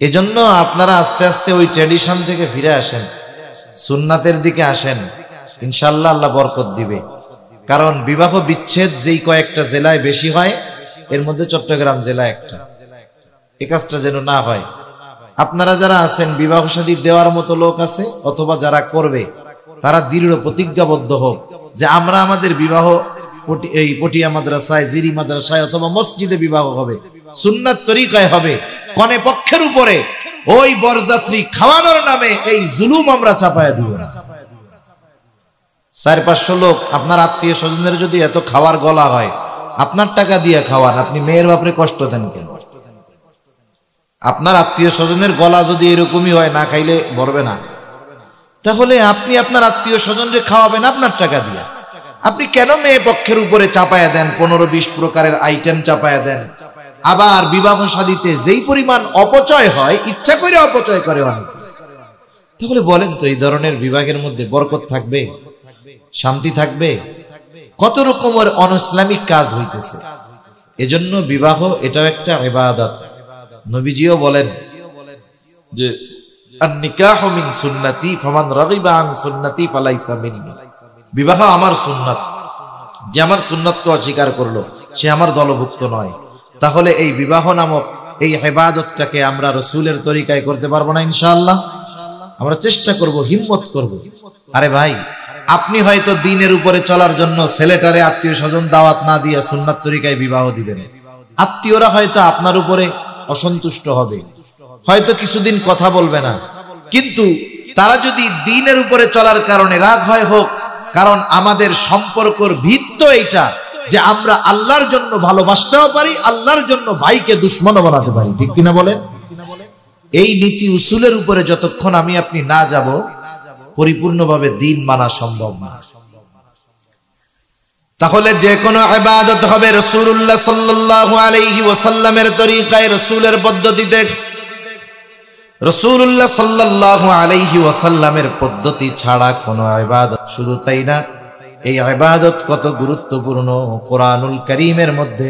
Speaker 1: এজন্য আপনারা আস্তে আস্তে ওই ট্র্যাডিশন থেকে ফিরে আসেন, সুন্নাতের দিকে আসেন, ইনশাআল্লাহ আল্লাহ বরকত দিবে। কারণ বিবাহ বিচ্ছেদ যেই কয়েকটা জেলায় বেশি হয়, এর মধ্যে চট্টগ্রাম জেলা একটা। এই কাজটা যেন না হয়। আপনারা যারা আছেন, বিবাহ শাদী দেওয়ার মতো লোক আছে অথবা যারা করবে, তারা দৃঢ় প্রতিজ্ঞাবদ্ধ হোক যে আমরা আমাদের বিবাহ এই পটিয়া মাদ্রাসায়, জিরি মাদ্রাসায় অথবা মসজিদে বিবাহ হবে, সুন্নাত তরিকায় হবে। কনে পক্ষের উপরে ওই বরযাত্রী খাওয়ানোর নামে এই জুলুম আমরা চাপায়া দিব না। 400-500 লোক আপনার আত্মীয় স্বজনের যদি এত খাওয়ার গলা হয়, আপনার টাকা দিয়ে খাওয়ান, আপনি মেয়ের বাপরে কষ্ট দেন কেন? আপনার আত্মীয় স্বজনের গলা যদি এরকমই হয়, না খাইলে ভরবে না, তাহলে আপনি আপনার আত্মীয় স্বজনকে খাওয়াবেন আপনার টাকা দিয়ে। আপনি কেন মেয়ে পক্ষের উপরে চাপায়া দেন? 15-20 প্রকারের আইটেম চাপায়া দেন। আবার বিবাহ শাদীতে যেই পরিমাণ অপচয় হয়, ইচ্ছা করে অপচয় করে অনেকে। তাহলে বলেন তো, এই ধরনের বিবাহের মধ্যে বরকত থাকবে? শান্তি থাকবে? কত রকমের অনইসলামিক কাজ হইতেছে। এজন্য বিবাহ এটাও একটা ইবাদত। নবীজিও বলেন যে আন-নিকাহু মিন সুন্নতি ফামান রাগিবা আন সুন্নতি ফালাইসা মিন্নি। বিবাহ আমার সুন্নাত, যে আমার সুন্নাতকে অস্বীকার করলো সে আমার দলভুক্ত নয়। তাহলে এই বিবাহ নামক এই ইবাদতটাকে আমরা রাসূলের তরিকায় করতে পারবো না ইনশাআল্লাহ? আমরা চেষ্টা করব, হিম্মত করব। আরে ভাই, আপনি হয়তো দিনের উপরে চলার জন্য ছেলেটারে আত্মীয় স্বজন দাওয়াত না দিয়ে সুন্নাত তরিকায় বিবাহ দিবেন। আত্মীয়রা হয়তো আপনার উপরে অসন্তুষ্ট হবে, হয়তো কিছুদিন কথা বলবে না, কিন্তু তারা যদি দিনের উপরে চলার কারণে রাগ হয় হোক, কারণ আমাদের সম্পর্কর ভিত্ত এইটা যে আমরা আল্লাহর জন্য ভালোবাসতেও পারি, আল্লাহর জন্য ভাইকে দুশমনও বানাতে পারি, ঠিক কিনা বলেন? এই নীতি উসুলের উপরে যতক্ষণ আমি আপনি না যাব, পরিপূর্ণভাবে দিন মানা সম্ভব না। তাহলে যে কোনো ইবাদত হবে রাসূলুল্লাহ সাল্লাল্লাহু আলাইহি ওয়াসাল্লামের তরিকায়, রাসূলের পদ্ধতিতে। রাসূলুল্লাহ সাল্লাল্লাহু আলাইহি ওয়াসাল্লামের পদ্ধতি ছাড়া কোনো ইবাদত, শুধু তাই না, এই ইবাদত কত গুরুত্বপূর্ণ। কোরআনুল কারীমের মধ্যে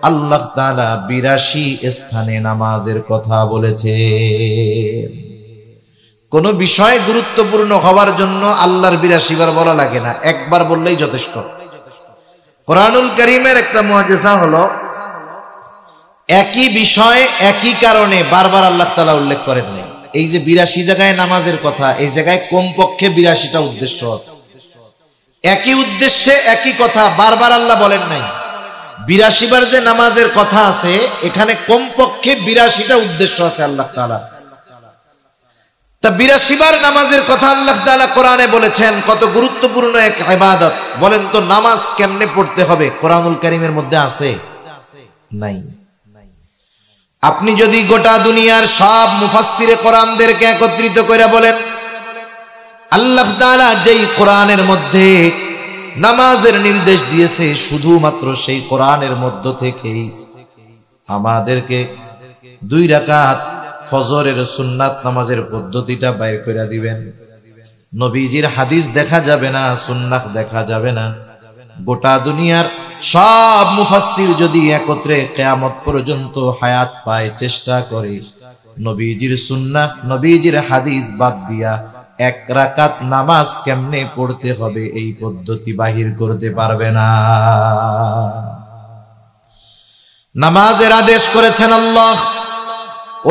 Speaker 1: আল্লাহ তাআলা ৮২ স্থানে নামাজের কথা বলেছে। কোন বিষয় গুরুত্বপূর্ণ হওয়ার জন্য আল্লাহর ৮২ বার বলা লাগে না, একবার বললেই যথেষ্ট। কোরআনুল কারীমের একটা মুআজিজা হলো, একই বিষয় একই কারণে বারবার আল্লাহ তাআলা উল্লেখ করেন নাই। এই যে ৮২ জায়গায় নামাজের কথা, এই জায়গায় কমপক্ষে ৮২টা উদ্দেশ্য আছে। একই উদ্দেশ্যে একই কথা বারবার আল্লাহ বলেন নাই। ৮২ বার যে নামাজের কথা আছে, এখানে কমপক্ষে ৮২টা উদ্দেশ্য আছে আল্লাহ তাআলা। তা ৮২ বার নামাজের কথা আল্লাহ তাআলা কোরআনে বলেছেন, কত গুরুত্বপূর্ণ এক ইবাদত। বলেন তো নামাজ কেমনে পড়তে হবে কোরআনুল কারীমের মধ্যে আছে? নাই। আপনি যদি গোটা দুনিয়ার সব মুফাসসিরে কোরআনদেরকে একত্রিত করে বলেন, আল্লাহ তাআলা যেই কোরআনের মধ্যে নামাজের নির্দেশ দিয়েছে, শুধুমাত্র সেই কোরআনের মধ্য থেকেই আমাদেরকে 2 রাকাত ফজরের সুন্নাত নামাজের পদ্ধতিটা বাইর করে দিবেন। নবীজির হাদিস দেখা যাবে না, সুন্নাত দেখা যাবে না। গোটা দুনিয়ার সব মুফাসসির যদি একত্রে কিয়ামত পর্যন্ত হায়াত পায়, চেষ্টা করে নবীজির সুন্নাত, নবীজির হাদিস বাদ দিয়া 1 রাকাত নামাজ কেমনে পড়তে হবে এই পদ্ধতি বাহির করতে পারবে না। নামাজের আদেশ করেছেন আল্লাহ,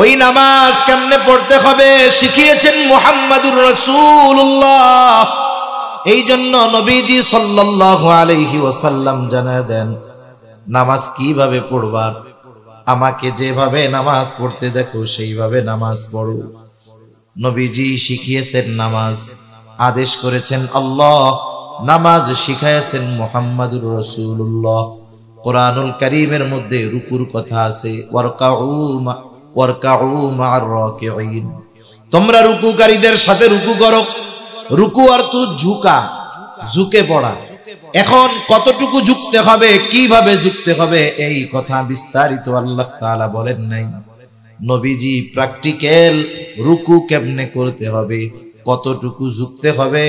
Speaker 1: ওই নামাজ কেমনে পড়তে হবে শিখিয়েছেন মুহাম্মাদুর রাসূলুল্লাহ। এই জন্য নবীজি সাল্লাল্লাহু আলাইহি ওয়াসাল্লাম জানায় দেন, নামাজ কিভাবে পড়বা, আমাকে যেভাবে নামাজ পড়তে দেখো সেইভাবে নামাজ পড়ো। নবীজি শিখিয়েছেন নামাজ, আদেশ করেছেন আল্লাহ, নামাজ শিখাইছেন মুহাম্মাদুর রাসূলুল্লাহ। কোরআনুল কারীমের মধ্যে রুকুর কথা আছে, ওয়ারকাউ মা'আর রাকিঈন, তোমরা রুকুকারীদের সাথে রুকু করো। রুকু অর্থ ঝুঁকা, ঝুঁকে পড়া। এখন কতটুকু ঝুঁকতে হবে, কিভাবে ঝুঁকতে হবে, এই কথা বিস্তারিত আল্লাহ তাআলা বলেন নাই। নবীজি প্র্যাকটিক্যাল রুকু কেমনে করতে হবে, কতটুকু ঝুঁকতে হবে,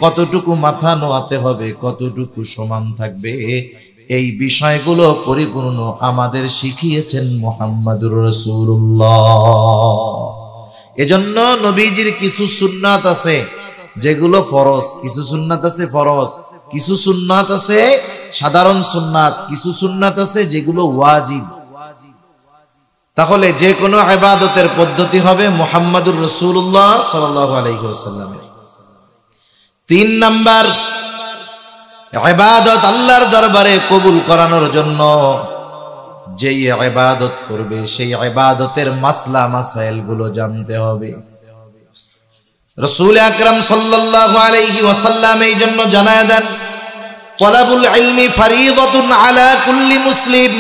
Speaker 1: কতটুকু মাথা নোয়াতে হবে, কতটুকু সমান থাকবে, এই বিষয়গুলো পরিপূর্ণ আমাদের শিখিয়েছেন মুহাম্মাদুর রাসূলুল্লাহ। এজন্য নবীজির কিছু সুন্নাত আছে যেগুলো ফরজ, কিছু সুন্নাত আছে ফরজ, কিছু সুন্নাত আছে সাধারণ সুন্নাত, কিছু সুন্নাত আছে যেগুলো ওয়াজিব। তাহলে যে কোনো ইবাদতের পদ্ধতি হবে মুহাম্মাদুর রাসূলুল্লাহ সাল্লাল্লাহু আলাইহি ওয়াসাল্লামের। 3 নাম্বার, ইবাদত আল্লাহর দরবারে কবুল করানোর জন্য যেই ইবাদত করবে সেই ইবাদতের মাসলা মাসাইল গুলো জানতে হবে। রাসূল আকরাম সাল্লাল্লাহু আলাইহি ওয়াসাল্লাম এই জন্য জানায় দেন, তালাবুল ইলমি ফরিদাতুন আলা কুল্লি মুসলিম,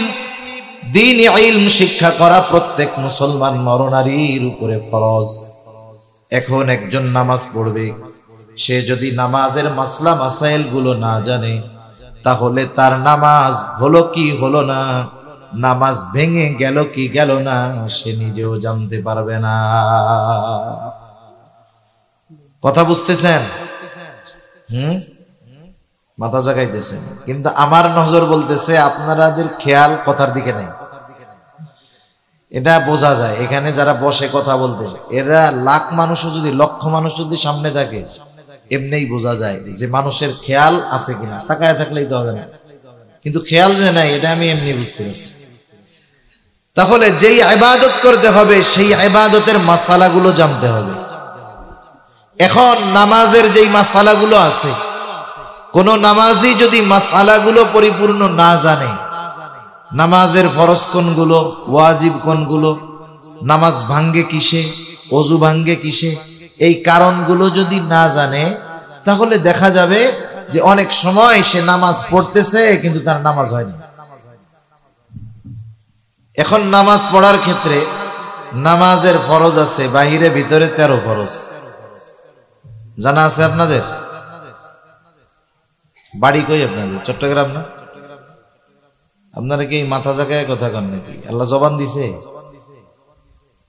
Speaker 1: দ্বীন ইলম শিক্ষা করা প্রত্যেক মুসলমান নরনারীর উপরে ফরজ। এখন একজন নামাজ পড়বে, সে যদি নামাজের মাসলা মাসাইল গুলো না জানে, তাহলে তার নামাজ হলো কি হলো না, নামাজ ভেঙে গেল কি গেল না, সে নিজেও জানতে পারবে না। কথা বুঝতেছেন? মাথা জাগাইতেছেন, কিন্তু আমার নজর বলতেছে আপনাদের খেয়াল কথার দিকে নেই। এটা বোঝা যায়, এখানে যারা বসে কথা বলতে, এরা লাখ মানুষও যদি, লক্ষ মানুষ যদি সামনে থাকে, এমনিই বোঝা যায় যে মানুষের খেয়াল আছে কিনা, তাকায় থাকলেই তো হবে না, কিন্তু খেয়াল যে নাই এটা আমি এমনি বুঝতে পারছি। তাহলে যেই ইবাদত করতে হবে সেই ইবাদতের মাসালাগুলো জানতে হবে। এখন নামাজের যেই মাসালাগুলো আছে, কোন নামাজি যদি মাসালাগুলো পরিপূর্ণ না জানে, নামাজের ফরজ কোনগুলো, ওয়াজিব কোনগুলো, নামাজ ভাঙ্গে কিসে, ওযু ভাঙ্গে কিসে, এই কারণগুলো যদি না জানে, তাহলে দেখা যাবে যে অনেক সময় সে নামাজ পড়তেছে কিন্তু তার নামাজ হয়নি। এখন নামাজ পড়ার ক্ষেত্রে নামাজের ফরজ আছে বাহিরে ভিতরে 13 ফরজ, জানা আছে আপনাদের? বাড়ি কই আপনাদের? চট্টগ্রাম না? আপনারা কি মাথা জায়গায় কথা কন নাকি? আল্লাহ জবান দিছে?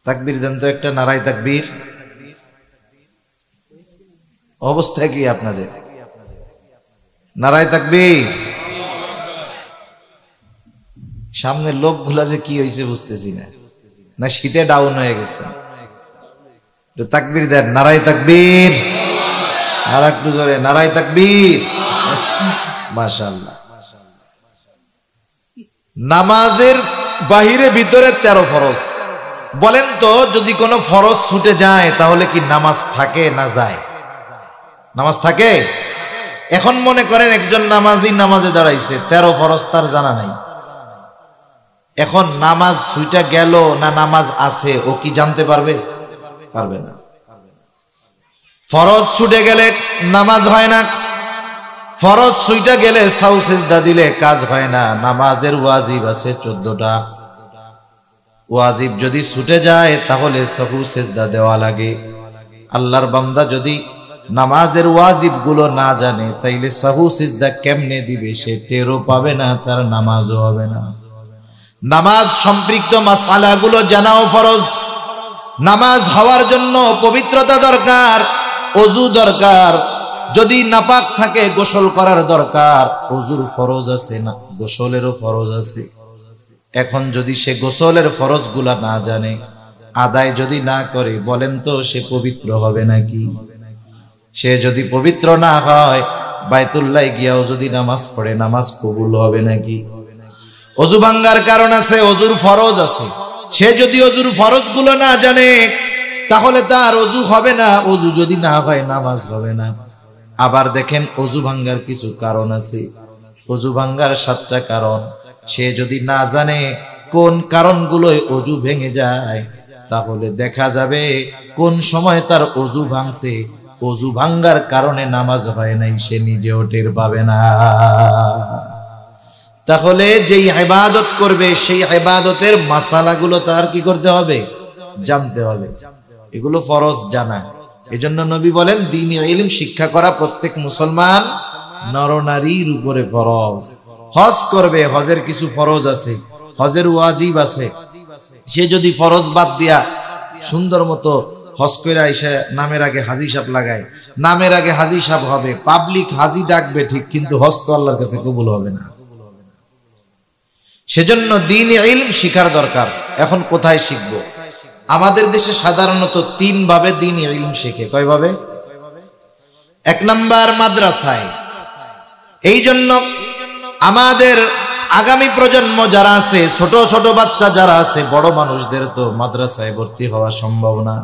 Speaker 1: তাকবীর দেন তো একটা, নারায়ে তাকবীর। অবস্থা কি আপনাদের? নারায়ে তাকবীর। সামনের লোকগুলা যে কি হয়েছে বুঝতেছি না, না শীতে ডাউন হয়ে গেছে? তাকবীর দেন, নারায়ে তাকবীর। আর একটু জোরে, নারায়ে তাকবীর। মাশাআল্লাহ। নামাজের বাহিরে ভিতরে 13 ফরজ। বলেন তো, যদি কোনো ফরজ ছুটে যায় তাহলে কি নামাজ থাকে না যায়? নামাজ থাকে। এখন মনে করেন একজন নামাজি নামাজে দাঁড়াইছে, 13 ফরজ তার জানা নাই। এখন নামাজ ছুটে গেল না নামাজ আছে, ও কি জানতে পারবে? পারবে না। ফরজ ছুটে গেলে নামাজ হয় না, ফরজ ছুটে গেলে সাউ সিজদা দিলে কাজ হয় না। নামাজের ওয়াজিব আছে 14টা। ওয়াজিব যদি ছুটে যায় তাহলে সাহু সিজদা দেওয়া লাগে। আল্লাহর বান্দা যদি নামাজের ওয়াজিব গুলো না জানে, তাইলে সাহু সিজদা কেমনে দিবে? সে টেরও পাবে না, তার নামাজও হবে না। নামাজ সম্পৃক্ত মাসালাগুলো জানাও ফরজ। নামাজ হওয়ার জন্য পবিত্রতা দরকার, ওযু দরকার। যদি নাপাক থাকে গোসল করার দরকার। ওযুর ফরজ আছে না, গোসলেরও ফরজ আছে। এখন যদি সে গোসলের ফরজগুলা না জানে, আদায় যদি না করে, বলেন তো সে পবিত্র হবে নাকি? সে যদি পবিত্র না হয়, বাইতুল্লাহ গিয়াও যদি নামাজ পড়ে, নামাজ কবুল হবে নাকি? ওযু ভাঙ্গার কারণ আছে, ওযুর ফরজ আছে। সে যদি ওযুর ফরজগুলো না জানে, তাহলে তার ওযু হবে না। ওযু যদি না হয়, নামাজ হবে না। আবার দেখেন, ওযু ভাঙ্গার কিছু কারণ আছে। ওযু ভাঙ্গার 7টা কারণ। সে যদি না জানে কোন কারণগুলোয় ওযু ভেঙে যায়, তাহলে দেখা যাবে কোন সময় তার ওযু ভাঙছে, ওযু ভাঙ্গার কারণে নামাজ হয় নাই, সে নিজেও টের পাবে না। তাহলে যেই ইবাদত করবে সেই ইবাদতের মাসালাগুলো তার কি করতে হবে? জানতে হবে। এগুলো ফরজ জানা। এজন্য নবী বলেন, দ্বীনি ইলম শিক্ষা করা প্রত্যেক মুসলমান নরনারীর উপরে ফরজ। হজ করবে, হজের কিছু ফরজ আছে, হজের ওয়াজিব আছে। সে যদি ফরজ বাদ দিয়া সুন্দর মতো হজ করে এসে নামের আগে হাজি সাহেব লাগায়, নামের আগে হাজি সাহেব হবে, পাবলিক হাজি ডাকবে ঠিক, কিন্তু হজ তো আল্লাহর কাছে কবুল হবে না। সেজন্য দ্বীনি ইলম শিখার দরকার। এখন কোথায় শিখবো? আমাদের দেশে সাধারণত 3 ভাবে দ্বীনি ইলম শেখে। কয় ভাবে? 1 নাম্বার মাদ্রাসায়। এই জন্য আমাদের আগামী প্রজন্ম যারা আছে, ছোট ছোট বাচ্চা যারা আছে, বড় মানুষদের তো মাদ্রাসায় ভর্তি হওয়া সম্ভব না।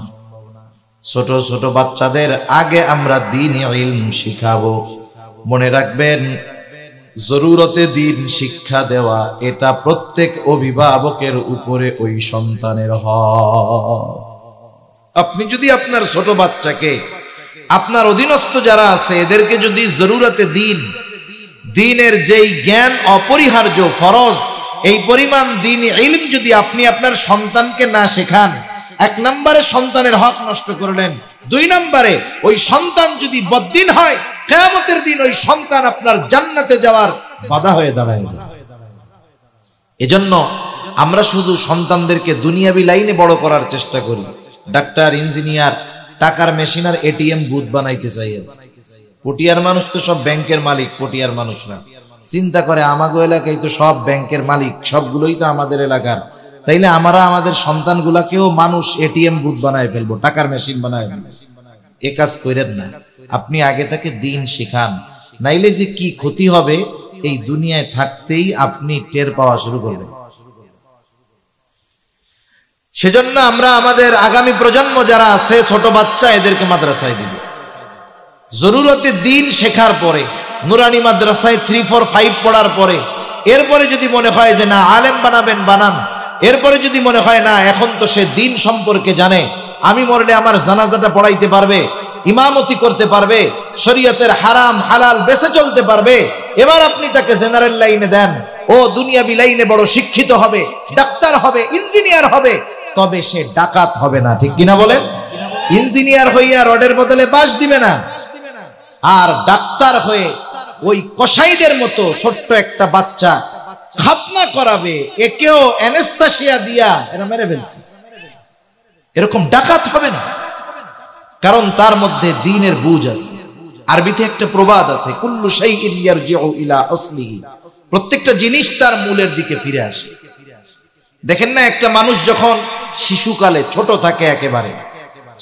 Speaker 1: ছোট ছোট বাচ্চাদের আগে আমরা দ্বীনি ইলম শিখাবো। মনে রাখবেন, জরুরতে দ্বীন শিক্ষা দেওয়া এটা প্রত্যেক অভিভাবকের উপরে ওই সন্তানের হক। আপনি যদি আপনার ছোট বাচ্চাকে, আপনার অধীনস্থ যারা আছে এদেরকে যদি জরুরতে দ্বীনের যেই জ্ঞান অপরিহার্য ফরজ, এই পরিমাণ দ্বীনি ইলম যদি আপনি আপনার সন্তানকে না শেখান, 1 নম্বরে সন্তানের হক নষ্ট করলেন। 2 নম্বরে ওই সন্তান যদি বদ্দিন হয়, কিয়ামতের দিন ওই সন্তান আপনার জান্নাতে যাওয়ার বাধা হয়ে দাঁড়ায়। এজন্য আমরা শুধু সন্তানদেরকে দুনিয়াবি লাইনে বড় করার চেষ্টা করি। ডাক্তার, ইঞ্জিনিয়ার, টাকার মেশিন আর এটিএম বুথ বানাইতে চাই। পটিয়ার মানুষ তো সব ব্যাংকের মালিক, পটিয়ার মানুষরা চিন্তা করে আমাগো এলাকায় তো সব ব্যাংকের মালিক, সবগুলোই তো আমাদের এলাকার, তাইলে আমরা আমাদের সন্তানগুলাকেও মানুষ এটিএম বুথ বানায় ফেলবো, টাকার মেশিন বানায় ফেলবো। এ কাজ করেন না। আপনি আগে তাকে দিন শিখান, নাইলে যে কি ক্ষতি হবে এই দুনিয়ায় থাকতেই আপনি টের পাওয়া শুরু করবেন। সেজন্য আমরা আমাদের আগামী প্রজন্ম যারা আছে, ছোট বাচ্চা, এদেরকে মাদ্রাসায় দিব। জরুরতে দিন শেখার পরে, নুরানি মাদ্রাসায় 3, 4, 5 পড়ার পরে, এরপরে যদি মনে হয় যে না আলেম বানাবেন বানান, এরপরে যদি মনে হয় না এখন তো সে দিন সম্পর্কে জানে, আমি মরলে আমার জানাজাটা পড়াইতে পারবে, ইমামতি করতে পারবে, শরীয়তের হারাম হালাল বেঁচে চলতে পারবে, এবার আপনি তাকে জেনারেল লাইনে দেন, ও দুনিয়াবি লাইনে বড় শিক্ষিত হবে, ডাক্তার হবে, ইঞ্জিনিয়ার হবে, তবে সে ডাকাত হবে না। ঠিক কিনা বলেন? ইঞ্জিনিয়ার হইয়া রডের বদলে বাঁশ দিবে না, আর ডাক্তার হয়ে ওই কসাইদের মতো ছোট্ট একটা বাচ্চা খাতনা করাবে, একেও অ্যানেস্থেসিয়া দিয়া এরা মেরে ফেলছে, এরকম ডাকাত হবে না, কারণ তার মধ্যে দ্বীনের বুঝ আছে। আরবিতে একটা প্রবাদ আছে, কুল্লু শাইইন ইয়ারজিউ ইলা আসলিহি, প্রত্যেকটা জিনিস তার মূলের দিকে ফিরে আসে। দেখেন না, একটা মানুষ যখন শিশুকালে ছোট থাকে একেবারে,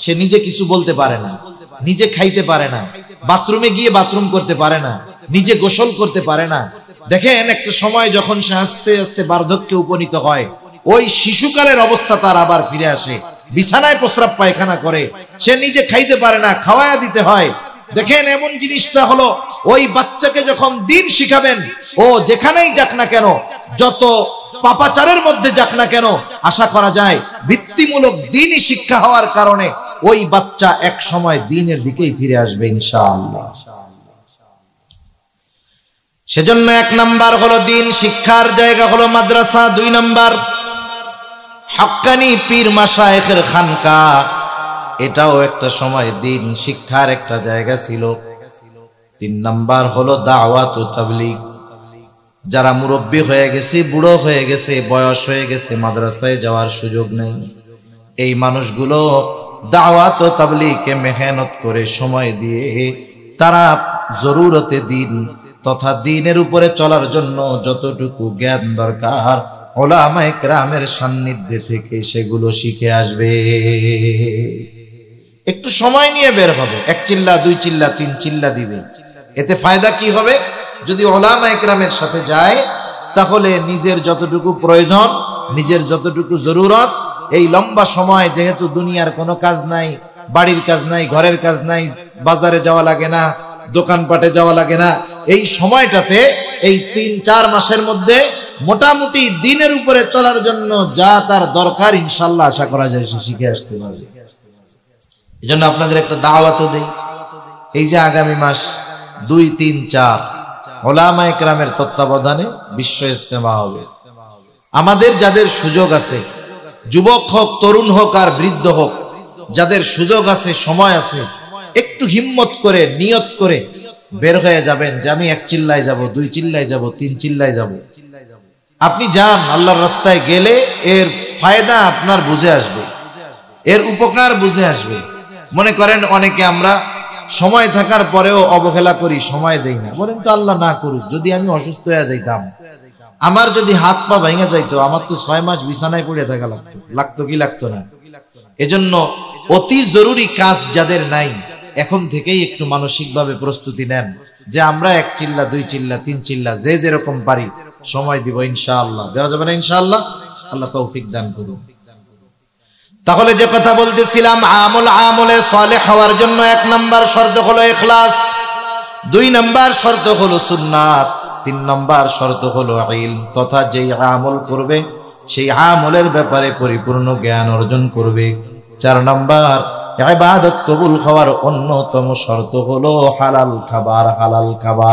Speaker 1: সে নিজে কিছু বলতে পারে না, নিজে খাইতে পারে না, বাথরুমে গিয়ে বাথরুম করতে পারে না, নিজে গোসল করতে পারে না। দেখেন একটা সময় যখন সে আস্তে আস্তে বার্ধক্যে উপনীত হয়, ওই শিশুকালের অবস্থা তার আবার ফিরে আসে, বিছানায় প্রস্রাব পায়খানা করে, সে নিজে খাইতে পারে না, খাওয়ায়া দিতে হয়। দেখেন এমন জিনিসটা হলো, ওই বাচ্চাকে যখন দিন শিখাবেন, ও যেখানেই যাক না কেন, যত পাপাচারের মধ্যে যাক না কেন, আশা করা যায় ভিত্তিমূলক দ্বীনি শিক্ষা হওয়ার কারণে ওই বাচ্চা এক সময় দ্বীনের দিকেই ফিরে আসবে ইনশাআল্লাহ। সেজন্য 1 নাম্বার হলো দ্বীন শিক্ষার জায়গা হলো মাদ্রাসা, 2 নাম্বার হক্কানি পীর মাশায়েখের খানকা, এটাও একটা সময় দ্বীন শিক্ষার একটা জায়গা ছিল। 3 নাম্বার হলো দাওয়াত ও তাবলীগ, যারা মুরব্বী হয়ে গেছে, বুড়ো হয়ে গেছে, বয়স হয়ে গেছে, মাদ্রাসায় যাওয়ার সুযোগ নেই, এই মানুষগুলো দাওয়াত ও তাবলীগে মেহনত করে সময় দিয়ে তারা জরুরতে দ্বীন তথা দ্বীনের উপরে চলার জন্য যতটুকু জ্ঞান দরকার উলামায়ে কেরামের সান্নিধ্যে থেকে সেগুলো শিখে আসবে। একটু সময় নিয়ে বের হবে, 1 চিল্লা 2 চিল্লা 3 চিল্লা দিবে, এতে ফায়দা কি হবে? যদি উলামায়ে কেরামের সাথে যায়, তাহলে নিজের যতটুকু প্রয়োজন, নিজের যতটুকু জরুরত, এই লম্বা সময় যেহেতু দুনিয়ার কোনো কাজ নাই, বাড়ির কাজ নাই, ঘরের কাজ নাই, বাজারে যাওয়া লাগে না, দোকানপাটে যাওয়া লাগে না, এই সময়টাতে এই 3-4 মাসের মধ্যে মোটামুটি দ্বীনের উপরে চলার জন্য যা তার দরকার ইনশাআল্লাহ আশা করা যায় সে শিখে আসতে পারবে। এজন্য আপনাদের একটা দাওয়াতও দেই, এই যে আগামী মাস 2, 3, 4 উলামায়ে কেরামের তত্ত্বাবধানে বিশ্ব ইজতেমা হবে। আমাদের যাদের সুযোগ আছে, যুবক হোক, তরুণ হোক আর বৃদ্ধ হোক, যাদের সুযোগ আছে, সময় আছে, একটু হিম্মত করে নিয়ত করে বের হয়ে যাবেন যে আমি 1 চিল্লায় যাব, 2 চিল্লায় যাব, 3 চিল্লায় যাব। আপনি যান, আল্লাহর রাস্তায় গেলে এর ফায়দা আপনার বুঝে আসবে, এর উপকার বুঝে আসবে। মনে করেন অনেকে আমরা সময় থাকার পরেও অবহেলা করি, সময় দেই না। বলেন তো আল্লাহ না করুক, যদি আমি অসুস্থ হয়ে যাইতাম, আমার যদি হাত পা ভেঙে যাইতো, আমার তো 6 মাস বিছানায় পড়ে থাকা লাগতো কি লাগতো না? এজন্য অতি জরুরি কাজ যাদের নাই, এখন থেকেই একটু মানসিকভাবে প্রস্তুতি নেন যে আমরা 1 চিল্লা 2 চিল্লা 3 চিল্লা যে যেরকম পারি সময় দিব ইনশাআল্লাহ। দেওয়া যাবে না ইনশাআল্লাহ? আল্লাহ তৌফিক দান করুন। তাহলে যে কথা বলতেছিলাম, আমলে সালেহ হওয়ার জন্য 1 নাম্বার শর্ত হলো ইখলাস, 2 নাম্বার শর্ত হলো সুন্নাত, 3 নাম্বার শর্ত হলো ইলম, তথা যেই আমল করবে সেই আমলের ব্যাপারে পরিপূর্ণ জ্ঞান অর্জন করবে। 4 নাম্বার ইবাদত কবুল হওয়ার অন্যতম শর্ত হলো হালাল খাবার। হালাল খাবার,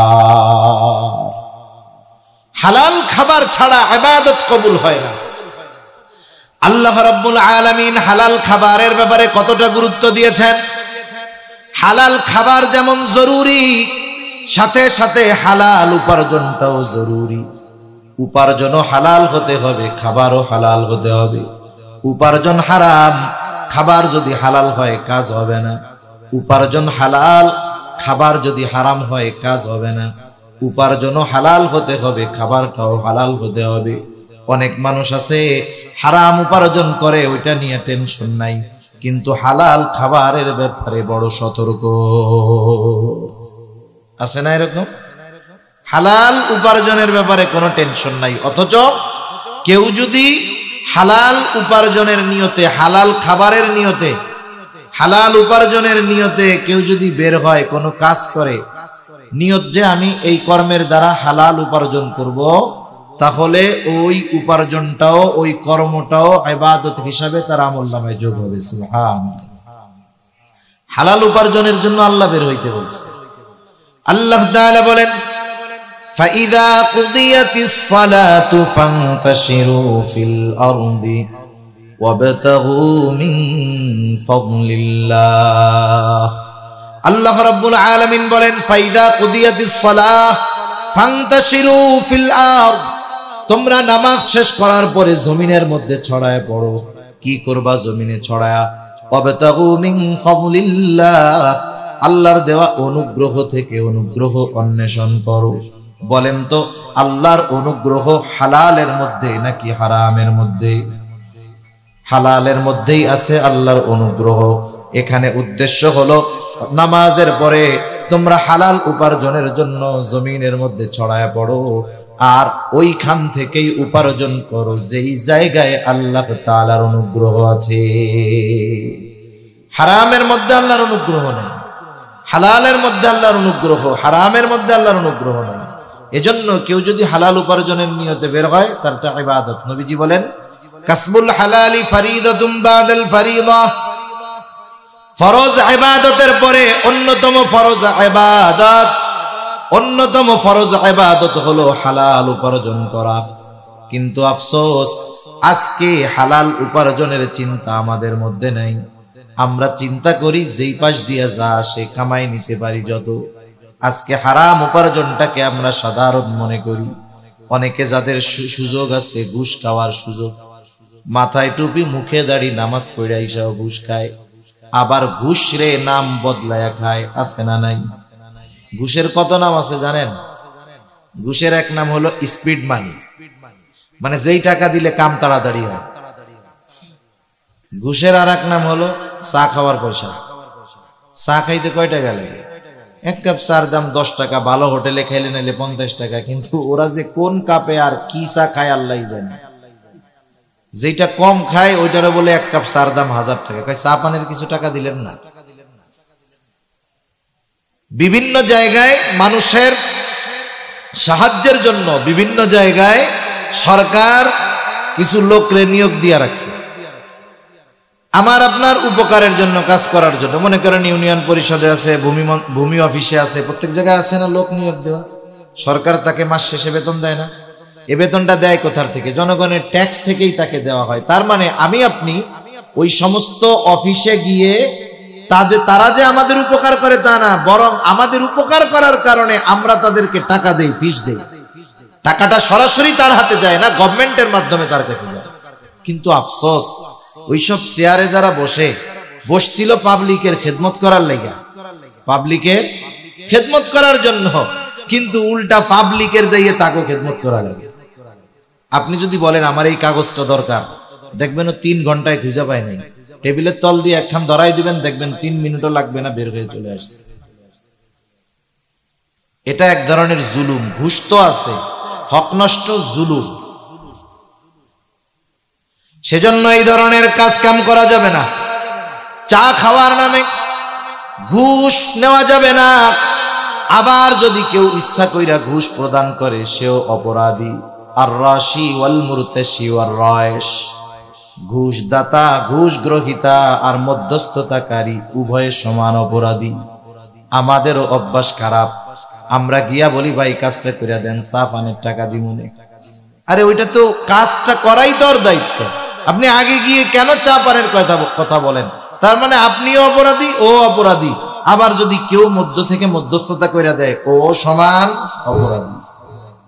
Speaker 1: হালাল খাবার ছাড়া ইবাদত কবুল হয় না। আল্লাহ রাব্বুল আলামিন হালাল খাবারের ব্যাপারে কতটা গুরুত্ব দিয়েছেন। হালাল খাবার যেমন জরুরি, সাথে সাথে হালাল উপার্জনটাও জরুরি। উপার্জনও হালাল হতে হবে, খাবারও হালাল হতে হবে। উপার্জন হারাম, খাবার যদি হালাল হয় কাজ হবে না। উপার্জন হালাল, খাবার যদি হারাম হয় কাজ হবে না। উপার্জনও হালাল হতে হবে, খাবারটাও হালাল হতে হবে। অনেক মানুষ আছে হারাম উপার্জন করে, ওইটা নিয়ে টেনশন নাই, কিন্তু হালাল খাবারের ব্যাপারে বড় সতর্ক। আছে না এরকম? হালাল উপার্জনের ব্যাপারে কোনো টেনশন নাই, অথচ কেউ যদি হালাল উপার্জনের নিয়তে, হালাল খাবারের নিয়তে, হালাল উপার্জনের নিয়তে কেউ যদি বের হয়, কোনো কাজ করে, নিয়ত যে আমি এই কর্মের দ্বারা হালাল উপার্জন করব, তাহলে ওই উপার্জনটাও, ওই কর্মটাও ইবাদত হিসাবে তার আমলনামায় যোগ হবে। সুবহানাল্লাহ। হালাল উপার্জনের জন্য আল্লাহ বের হইতে বলছে। আল্লাহ তাআলা বলেন, فَإِذَا قُضِيَتِ الصَّلَاةُ فَانتَشِرُوا فِي الْأَرْضِ وَابْتَغُوا مِن فَضْلِ اللَّهِ। আল্লাহ রাব্বুল আলামিন বলেন, فَإِذَا قُضِيَتِ الصَّلَاةُ فَانتَشِرُوا فِي الْأَرْضِ। তোমরা নামাজ শেষ করার পরে জমিনের মধ্যে ছড়ায় পড়ো। কি করবা জমিনে ছড়ায়া? وَابْتَغُوا مِن فَضْلِ اللَّهِ, আল্লাহর দেওয়া অনুগ্রহ থেকে অনুগ্রহ অন্বেষণ করো। বলেন তো, আল্লাহর অনুগ্রহ হালালের মধ্যে নাকি হারামের মধ্যে? হালালের মধ্যেই আছে আল্লাহর অনুগ্রহ। এখানে উদ্দেশ্য হলো নামাজের পরে তোমরা হালাল উপার্জনের জন্য জমিনের মধ্যে ছড়ায় পড়ো, আর ওইখান থেকেই উপার্জন করো যেই জায়গায় আল্লাহ তাআলার অনুগ্রহ আছে। হারামের মধ্যে আল্লাহর অনুগ্রহ নেই, হালালের মধ্যে আল্লাহর অনুগ্রহ, হারামের মধ্যে আল্লাহর অনুগ্রহ নেই। এজন্য কেউ যদি হালাল উপার্জনের নিয়তে বের হয়, তারটা ইবাদত। নবীজি বলেন, কাসবুল হালালি ফরিদাতুম বাদাল ফরিদা। ফরজ ইবাদতের পরে অন্যতম ফরজ ইবাদত, অন্যতম ফরজ ইবাদত হলো হালাল উপার্জন করা। কিন্তু আফসোস, আজকে হালাল উপার্জনের চিন্তা আমাদের মধ্যে নাই। আমরা চিন্তা করি যেই পাশ দিয়ে যা আসে কামাই নিতে পারি যত। আজকে হারাম উপার্জনটাকে আমরা সাধারণ মনে করি। অনেকে যাদের সুযোগ আছে ঘুষ খাওয়ার সুযোগ, মাথায় টুপি, মুখে দাড়ি, নামাজ পড়ে আইসাও ঘুষ খায়। আবার ঘুষ রে নাম বদলায়া খায়। আছে না নাই? ঘুষের কত নাম আছে জানেন? ঘুষের এক নাম হলো স্পিড মানি, মানে যেই টাকা দিলে কাম তাড়াতাড়ি হয়। ঘুষের আর এক নাম হলো চা খাওয়ার পয়সা। চা খাইতে কয় টাকা লাগে? এক কাপ চার দাম 10 টাকা, ভালো হোটেলে খাইলে নিলে 50 টাকা। কিন্তু ওরা যে কোন কাপে আর কি চা খায় আল্লাহ জানে। যেটা কম খায় ওইটারও বলে এক কাপ চার দাম 1000 টাকা। কয় চা পানের কিছু টাকা দিলেন না? বিভিন্ন জায়গায় মানুষের সাহায্যের জন্য বিভিন্ন জায়গায় সরকার কিছু লোকরে নিয়োগ দিয়ে রাখছে, আমার আপনার উপকারের জন্য, কাজ করার জন্য। মনে করেন ইউনিয়ন পরিষদে আছে, ভূমি অফিসে আছে, প্রত্যেক জায়গায় আছে না লোক নিয়োগ দেওয়া। সরকার তাকে মাস শেষে বেতন দেয় না? এ বেতনটা দেয় কোথার থেকে? জনগণের ট্যাক্স থেকেই তাকে দেওয়া হয়। তার মানে আমি আপনি ওই সমস্ত অফিসে গিয়ে তারা যে আমাদের উপকার করে তা না, বরং আমাদের উপকার করার কারণে আমরা তাদেরকে টাকা দেই, ফিস দেই। টাকাটা সরাসরি তার হাতে যায় না, গভর্নমেন্টের মাধ্যমে তার কাছে যায়। কিন্তু আফসোস, ওইসব চেয়ারে যারা বসছিল পাবলিকের খেদমত করার লাগা, পাবলিকের খেদমত করার জন্য, কিন্তু উল্টা পাবলিকের যাইয়ে তাকে খেদমত করা লাগে। আপনি যদি বলেন আমার এই কাগজটা দরকার, দেখবেন ও 3 ঘন্টায় খুঁজে পায় নাই। টেবিলের তল দিয়ে একখান ধরাই দিবেন, দেখবেন 3 মিনিটও লাগবে না, বের হয়ে চলে আসছে। এটা এক ধরনের জুলুম। ঘুষ তো আছে, হক নষ্ট, জুলুম। সেজন্য এই ধরনের কাজ কাম করা যাবে না। চা খাওয়ার নামে ঘুষ নেওয়া যাবে না। আবার যদি কেউ ইচ্ছা কইরা ঘুষ প্রদান করে, সেও অপরাধী। আর রাশি ওয়াল মুরতাশি ওয়ার রায়শ, ঘুষ দাতা, ঘুষ গ্রহীতা আর মধ্যস্থতাকারী উভয়ে সমান অপরাধী। আমাদেরও অভ্যাস খারাপ। আমরা গিয়া বলি ভাই কাজটা কইরা দেন, চা পানের টাকা দিমুনে। আরে ওইটা তো কাজটা করাই তোর দায়িত্ব। আপনি আগে গিয়ে কেন চা পানের কথা বলেন? তার মানে আপনিও অপরাধী, ও অপরাধী। আবার যদি কেউ মধ্য থেকে মধ্যস্থতা কইরা দেয়, ও সমান অপরাধী।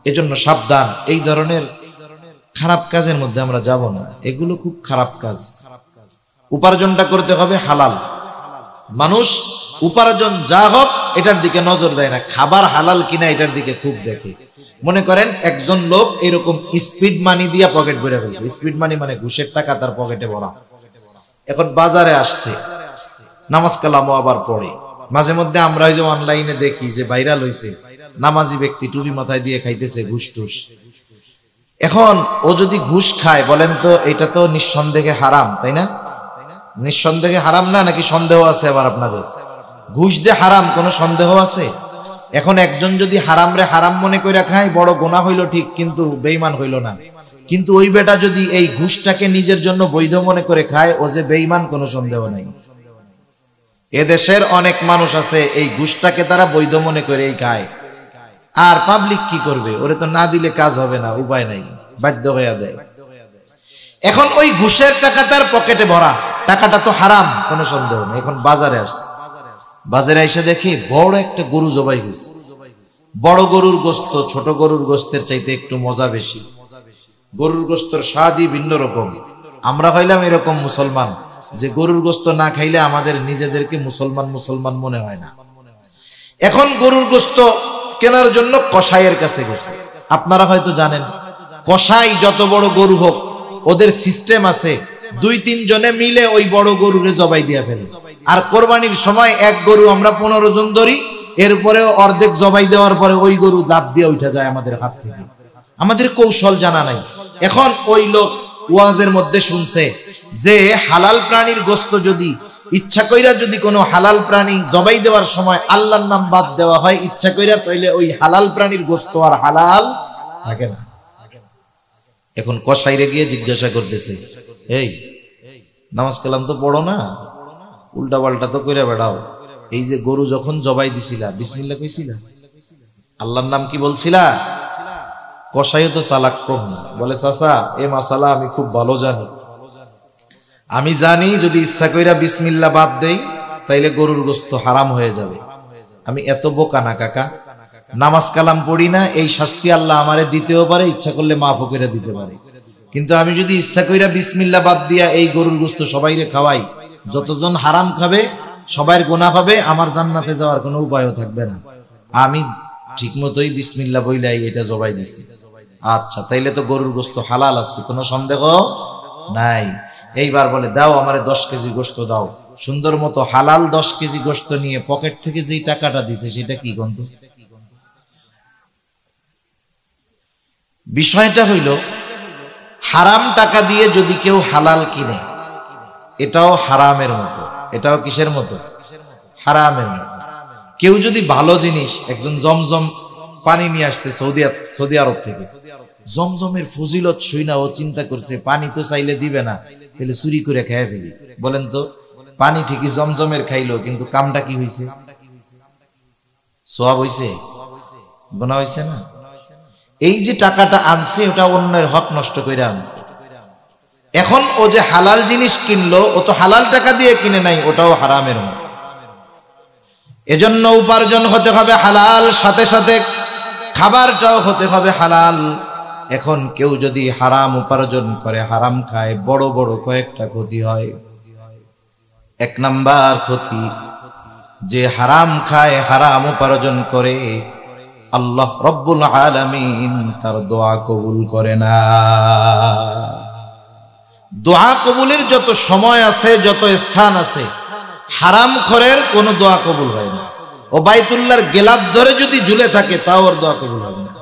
Speaker 1: এজন্য সাবধান, এই ধরনের খারাপ কাজের মধ্যে আমরা যাব না। এগুলো খুব খারাপ কাজ। উপার্জনটা করতে হবে হালাল। মানুষ উপার্জন যা হোক এটার দিকে নজর দেয় না, খাবার হালাল কিনা এটার দিকে খুব দেখে। মনে করেন একজন লোক এরকম স্পিড মানি দিয়া পকেট ভরে ফেলছে। স্পিড মানি মানে ঘুষের টাকা তার পকেটে ভরা। এখন বাজারে আসছে, নামাজ কালামও আবার পড়ে। মাঝে মধ্যে আমরা ওই যে অনলাইনে দেখি যে ভাইরাল হইছে, নামাজি ব্যক্তি টুপি মাথায় দিয়ে খাইতেছে ঘুষ টুস। এখন ও যদি ঘুষ খায়, বলেন তো এটা তো নিঃসন্দেহে হারাম, তাই না? নিঃসন্দেহে হারাম না, নাকি সন্দেহ আছে আবার আপনাদের? ঘুষ যে হারাম কোনো সন্দেহ আছে? এখন একজন যদি হারাম রে হারাম মনে করে খায়, বড় গুনাহ হইল ঠিক, কিন্তু বেঈমান হইল না। কিন্তু ওই বেটা যদি এই ঘুষটাকে নিজের জন্য বৈধ মনে করে খায়, ও যে বেঈমান কোনো সন্দেহ নাই। এদেশের অনেক মানুষ আছে এই ঘুষটাকে তারা বৈধ মনে করেই খায়। আর পাবলিক কি করবে? ওরে তো না দিলে কাজ হবে না, উপায় নাই, বাধ্য হয়ে দেয়। এখন ওই ঘুষের টাকা তার পকেটে ভরা, টাকাটা তো হারাম কোনো সন্দেহ নেই। এখন বাজারে আসছে, বাজারে এসে দেখি বড় একটা গরু জবাই হয়েছে। বড় গরুর গোস্ত ছোট গরুর গোস্তের চাইতে একটু মজা বেশি। গরুর গোস্তের স্বাদই ভিন্ন রকম। আমরা হইলাম এরকম মুসলমান যে গরুর গোস্ত না খাইলে আমাদের নিজেদেরকে মুসলমান মুসলমান মনে হয় না। এখন গরুর গোস্ত কেনার জন্য কসাইয়ের কাছে গেছে। আপনারা হয়তো জানেন, কসাই যত বড় গরু হোক, ওদের সিস্টেম আছে, 2-3 জনে মিলে ওই বড় গরুরে জবাই দিয়ে ফেলে। আর কোরবানির সময় এক গরু আমরা 15 জন ধরি, এরপরে অর্ধেক জবাই দেওয়ার পরে ওই গরু লাফ দিয়ে উঠে যায় আমাদের হাত থেকে। আমাদের কৌশল জানা নাই। এখন ওই লোক ওয়াজের মধ্যে শুনছে যে হালাল প্রাণীর গোস্ত যদি ইচ্ছা কইরা যদি কোনো হালাল প্রাণী জবাই দেওয়ার সময় আল্লাহর নাম বাদ দেওয়া হয় ইচ্ছা কইরা, তাইলে ওই হালাল প্রাণীর গোস্ত আর হালাল থাকে না। এখন কসাইরে গিয়ে জিজ্ঞাসা করতেছে, এই নামাজ কালাম তো পড়ো না, উল্টা পাল্টা তো কইরা বেড়াও, এই যে গরু যখন জবাই দিছিলা বিসমিল্লাহ কইছিলা? আল্লাহর নাম কি বলছিলা? কসাইও তো চালাক কম না, বলে চাচা এ মাসালা আমি খুব ভালো জানি। আমি জানি যদি ইচ্ছা কইরা বিসমিল্লাহ বাদ দেই তাইলে গরুর গোস্ত হারাম হয়ে যাবে। আমি এত বোকা না কাকা, নামাজ কালাম পড়ি না, এই শাস্তি আল্লাহ আমারে দিতেও পারে, ইচ্ছা করলে মাফও করে দিতে পারে। কিন্তু আমি যদি ইচ্ছা কইরা বিসমিল্লাহ বাদ দিয়া এই গরুর গোস্ত সবাইরে খাওয়াই, যতজন হারাম খাবে সবার গুনাহ হবে, আমার জান্নাতে যাওয়ার কোনো উপায়ও থাকবে না। আমি ঠিক মতোই বিসমিল্লাহ বইলাই এটা জবাই দিছি। আচ্ছা, তাইলে তো গরুর গোস্ত হালাল আছে, কোনো সন্দেহ নাই। এইবার বলে দাও আমারে 10 কেজি গোস্ত দাও। সুন্দর মতো হালাল 10 কেজি গোস্ত নিয়ে পকেট থেকে যেই টাকাটা দিছে সেটা কি গন্ধ? বিষয়টা হইল, হারাম টাকা দিয়ে যদি কেউ হালাল কিনে, এটাও হারামের মতো। এটাও কিসের মতো? হারামের মতো। কেউ যদি ভালো জিনিস, একজন জমজম পানি নিয়ে আসছে সৌদি আরব থেকে, জমজমের ফজিলত শুইনা ও চিন্তা করছে পানি তো চাইলে দিবে না, তাহলে চুরি করে খেয়ে ফেলি। বলেন তো, পানি ঠিকই জমজমের খাইলো, কিন্তু কামটা কি হইছে? সওয়াব হইছে? গুনাহ হইছে না? এই যে টাকাটা আনছে ওটা অন্যের হক নষ্ট করে আনছে। এখন ও যে হালাল জিনিস কিনলো, ও তো হালাল টাকা দিয়ে কিনে নাই, ওটাও হারামের মতো। এজন্য উপার্জন হতে হবে হালাল, সাথে সাথে খাবারটাও হতে হবে হালাল। এখন কেউ যদি হারাম উপার্জন করে, হারাম খায়, বড় বড় কয়েকটা ক্ষতি হয়। 1 নাম্বার ক্ষতি, যে হারাম খায়, হারাম উপার্জন করে, আল্লাহ রব্বুল আলামিন তার দোয়া কবুল করে না। দোয়া কবুলের যত সময় আছে, যত স্থান আছে, হারাম খোরের কোনো দোয়া কবুল হয় না। ও বাইতুল্লাহর গেলাফ ধরে যদি ঝুলে থাকে তাও ওর দোয়া কবুল হবে না।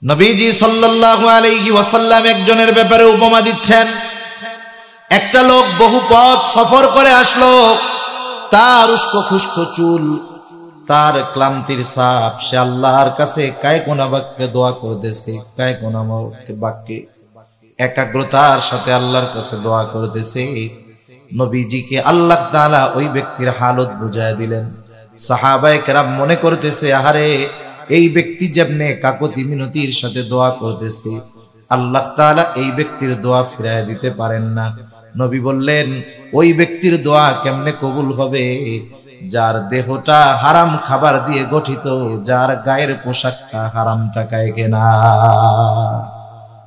Speaker 1: নবীজি সাল্লাল্লাহু আলাইহি ওয়াসাল্লাম একজনের ব্যাপারে উপমা দিচ্ছেন। একটা লোক বহু পথ সফর করে আসলো, তার উস্কো খুস্কো চুল, তার ক্লান্তির ছাপ, সে আল্লাহর কাছে কায়কোনা বাক্যে দোয়া করতেছে, কায়কোনা বাক্যে একাগ্রতার সাথে আল্লাহর কাছে দোয়া করতেছে। নবীজিকে আল্লাহ তাআলা ওই ব্যক্তির হালত বুঝায় দিলেন। সাহাবায়ে কেরাম মনে করতেছে, আহারে এই ব্যক্তি যেমনে কাকতি মিনতির সাথে দোয়া করতেছে, আল্লাহ তাআলা এই ব্যক্তির দোয়া ফিরায় দিতে পারেন না। নবী বললেন, ওই ব্যক্তির দোয়া কেমনে কবুল হবে? যার দেহটা হারাম খাবার দিয়ে গঠিত, যার গায়ের পোশাকটা হারাম টাকায় কেনা,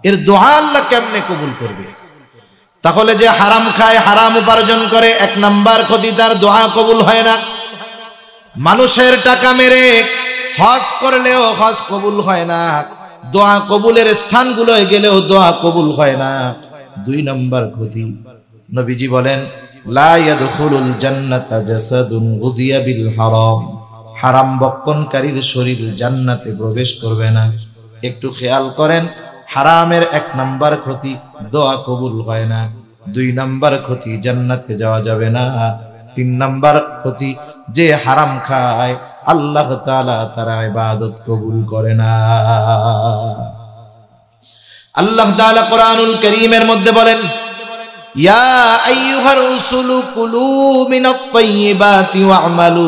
Speaker 1: এর দোয়া আল্লাহ কেমনে কবুল করবে? তাহলে যে হারাম খায়, হারাম উপার্জন করে, 1 নাম্বার ক্ষতি, তার দোয়া কবুল হয় না। মানুষের টাকা মেরে হজ করলেও হজ কবুল হয় না, দোয়া কবুলের স্থানগুলোয় গেলেও দোয়া কবুল হয় না। 2 নাম্বার ক্ষতি, নবীজি বলেন, লা ইয়াদখুলুল জান্নাতা জাসাদুন গুযিয়া বিল হারাম, হারাম বক্ষণকারীর শরীর জান্নাতে প্রবেশ করবে না। একটু খেয়াল করেন, হারামের 1 নাম্বার ক্ষতি, দোয়া কবুল হয় না। 2 নাম্বার ক্ষতি, জান্নাতে যাওয়া যাবে না। 3 নাম্বার ক্ষতি, যে হারাম খায় আল্লাহ তাআলা তার ইবাদত কবুল করে না। আল্লাহ তাআলা কোরআনুল কারীমের মধ্যে বলেন, ইয়া আইয়ুহার রাসূলু কুলু মিনাত তাইয়্যিবাতি ওয়া'মালু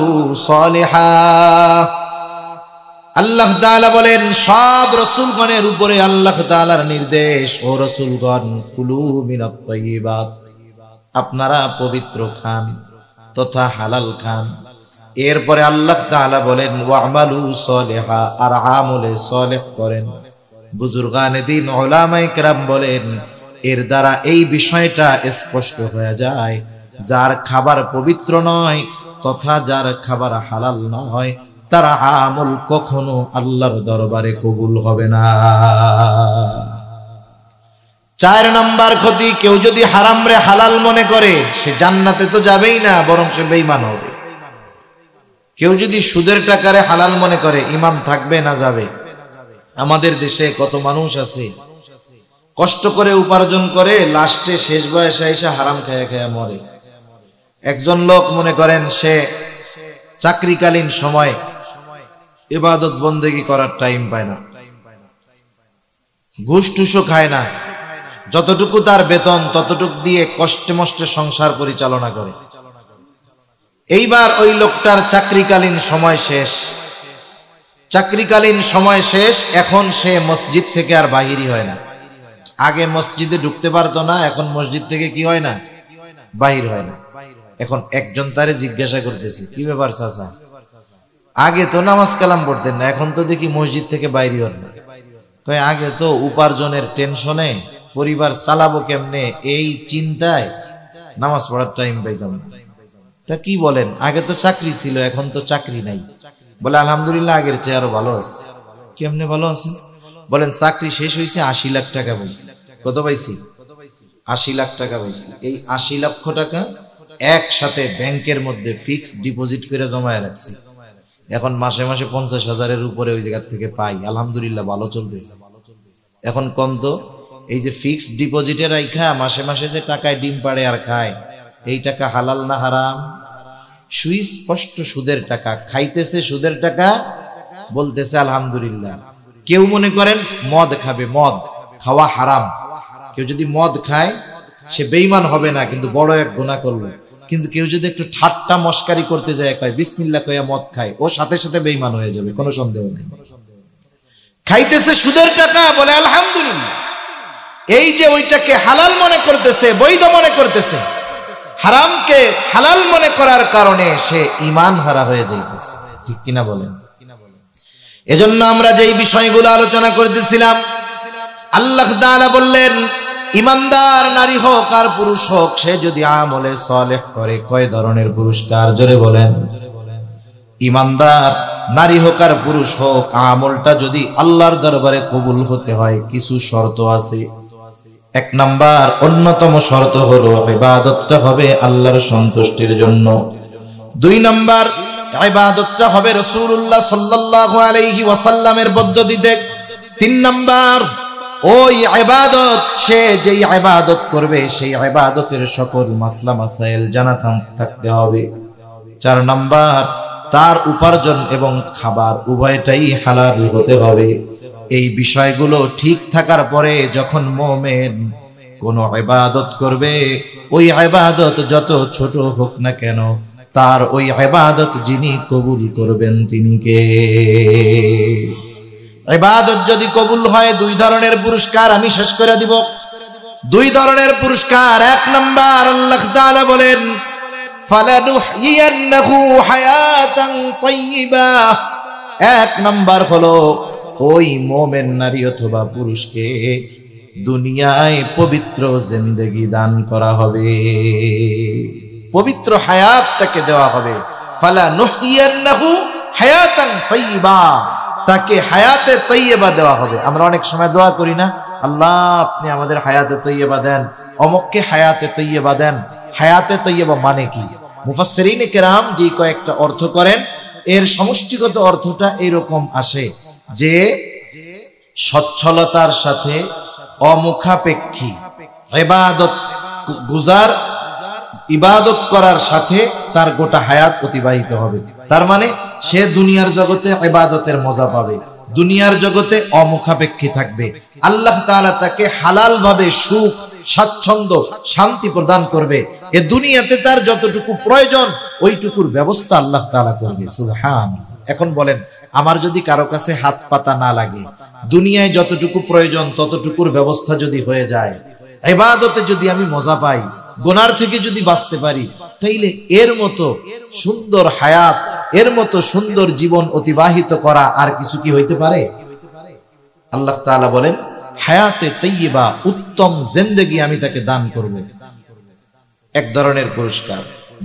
Speaker 1: সালিহা। আল্লাহ তাআলা বলেন, সব রাসূলগণের উপরে আল্লাহ তাআলার নির্দেশ, ও রাসূলগণ, কুলু মিনাত তাইয়্যিবাত, আপনারা পবিত্র খান তথা হালাল খান। এরপরে আল্লাহ তাআলা বলেন, ওয়া'মালু সালিহা, আর আমলে সালেহ করেন। বুজুর্গানে দ্বীন উলামায়ে কেরাম বলেন, এর দ্বারা এই বিষয়টা স্পষ্ট হয়ে যায়, যার খাবার পবিত্র নয় তথা যার খাবার হালাল নয়, তার আমল কখনো আল্লাহর দরবারে কবুল হবে না। 4 নাম্বার ক্ষতি, কেউ যদি হারাম রে হালাল মনে করে, সে জান্নাতে তো যাবেই না, বরং সে বেঈমান হবে। কেউ যদি সুদের টাকারে হালাল মনে করে, ঈমান থাকবে না যাবে? আমাদের দেশে কত মানুষ আছে কষ্ট করে উপার্জন করে, লাস্টে শেষ বয়সে এসে হারাম খায়া খায়া মরে। একজন লোক মনে করেন সে চাকরিকালীন সময় ইবাদত বন্দেগী করার টাইম পায় না, ঘুষ টুসও খায় না, যতটুকু তার বেতন ততটুকু দিয়ে কষ্টে মষ্টে সংসার পরিচালনা করে। এইবার ওই লোকটার চাকরিকালীন সময় শেষ, চাকরিকালীন সময় শেষ, এখন সে মসজিদ থেকে আর বাহিরই হয় না। আগে মসজিদে ঢুকতে পারতো না, এখন মসজিদ থেকে কি হয় না, বাহির হয় না। এখন একজন তারে জিজ্ঞাসা করতেছে, কি ব্যাপার চাচা, আগে তো নামাজ কালাম পড়তেন না, এখন তো দেখি মসজিদ থেকে বাইরে হন না। কয়, আগে তো উপার্জনের টেনশনে, পরিবার চালাবো কেমনে এই চিন্তায় নামাজ পড়ার টাইম পাইতাম না। তা কি বলেন, আগে তো চাকরি ছিল, এখন তো চাকরি নাই। বলে, আলহামদুলিল্লাহ, আগের চেয়ে আরো ভালো আছে। কেমনে ভালো আছে? বলেন, চাকরি শেষ হয়েছে, 80 লাখ টাকা পাইছি। কত পাইছি? 80 লাখ টাকা পাইছি। এই 80 লক্ষ টাকা একসাথে ব্যাংকের মধ্যে ফিক্সড ডিপোজিট করে জমায় রাখছি। এখন মাসে মাসে 50,000-এর উপরে ওই জায়গা থেকে পাই। আলহামদুলিল্লাহ, ভালো চলতেছে। এখন কম তো, এই যে ফিক্সড ডিপোজিটে রাখা মাসে মাসে যে টাকায় ডিম পাড়ে আর খায়, এই টাকা হালাল না হারাম? সুস্পষ্ট সুদের টাকা, খাইতেছে সুদের টাকা, বলতেছে আলহামদুলিল্লাহ। কেউ মনে করেন মদ খাবে, মদ খাওয়া হারাম। কেউ যদি মদ খায় সে বেঈমান হবে না, কিন্তু বড় এক গুনাহ করলো। কিন্তু কেউ যদি একটু ঠাট্টা মস্কারি করতে যায়, কয় বিসমিল্লাহ কইয়া মদ খায়, ও সাথে সাথে বেঈমান হয়ে যাবে, কোনো সন্দেহ নেই। খাইতেছে সুদের টাকা, বলে আলহামদুলিল্লাহ। এই যে ওইটাকে হালাল মনে করতেছে, বৈধ মনে করতেছে, হারামকে হালাল মনে করার কারণে সে ঈমান হারা হয়ে যাইতেছে। ঠিক কিনা বলেন? এজন্য আমরা যেই বিষয়গুলো আলোচনা করতেছিলাম, আল্লাহ তাআলা বললেন, ইমানদার নারী হোক আর পুরুষ হোক, সে যদি আমলে সালেহ করে, কয় ধরনের পুরস্কার? জোরে বলেন। ইমানদার নারী হোক আর পুরুষ হোক, আমলটা যদি আল্লাহর দরবারে কবুল হতে হয়, কিছু শর্ত আছে। 1 নাম্বার, অন্যতম শর্ত হলো ইবাদতটা হবে আল্লাহর সন্তুষ্টির জন্য। 2 নাম্বার, ইবাদতটা হবে রাসূলুল্লাহ সাল্লাল্লাহু আলাইহি ওয়াসাল্লামের পদ্ধতিতে। 3 নাম্বার, ওই ইবাদত, সে যেই ইবাদত করবে সেই ইবাদতের সকল মাসলা মাসাইল জানা থাকতে হবে। 4 নাম্বার, তার উপার্জন এবং খাবার উভয়টাই হালাল হতে হবে। এই বিষয়গুলো ঠিক থাকার পরে যখন মুমিন কোন ইবাদত করবে, ওই ইবাদত যত ছোট হোক না কেন, তার ওই ইবাদত যিনি কবুল করবেন তিনি কে? ইবাদত যদি কবুল হয়, 2 ধরনের পুরস্কার আমি শেষ করে দিব। 2 ধরনের পুরস্কার। 1 নাম্বার, আল্লাহ তাআলা বলেন, ফালানুহইয়ান্নাহু হায়াতান তাইয়্যিবা। 1 নাম্বার হলো ওই মুমিন নারী অথবা পুরুষকে দুনিয়ায় পবিত্র জিন্দেগি দান করা হবে, পবিত্র হায়াত তাকে দেওয়া হবে। ফালানুহইয়ান্নাহু হায়াতান তাইয়্যিবা, তাকে হায়াতে তৈয়বা দেওয়া হবে। আমরা অনেক সময় দোয়া করি না, আল্লাহ আপনি আমাদের হায়াতে তৈয়বা দেন, অমককে হায়াতে তৈয়বা দেন। হায়াতে তৈয়বা মানে কি? মুফাসসিরিনে কেরাম যে কয়েকটা অর্থ করেন, এর সমষ্টিগত অর্থটা এরকম আসে যে সচ্ছলতার সাথে অমুখাপেক্ষী ইবাদত গুজার, ইবাদত করার সাথে তার গোটা হায়াত অতিবাহিত হবে। তার মানে সে দুনিয়ার জগতে ইবাদতের মজা পাবে, দুনিয়ার জগতে অমুখাপেক্ষী থাকবে। আল্লাহ তাআলা তাকে হালাল ভাবে সুখ, স্বাচ্ছন্দ্য, শান্তি প্রদান করবে। এ দুনিয়াতে তার যতটুকু প্রয়োজন ওইটুকুর ব্যবস্থা আল্লাহ তাআলা করবে। সুবহানাল্লাহ। এখন বলেন, আমার যদি কারো কাছে হাত পাতা না লাগে, দুনিয়ায় যতটুকু প্রয়োজন ততটুকুর ব্যবস্থা যদি হয়ে যায়, ইবাদতে যদি আমি মজা পাই, গুনার থেকে যদি বাঁচতে পারি, তাইলে এর মতো সুন্দর হায়াত, এর মতো সুন্দর জীবন অতিবাহিত করা আর কিছু কি হইতে পারে? আল্লাহ তাআলা বলেন, হায়াতে তাইয়্যিবা, উত্তম জিন্দেগি আমি তাকে দান করব। এক ধরনের পুরস্কার।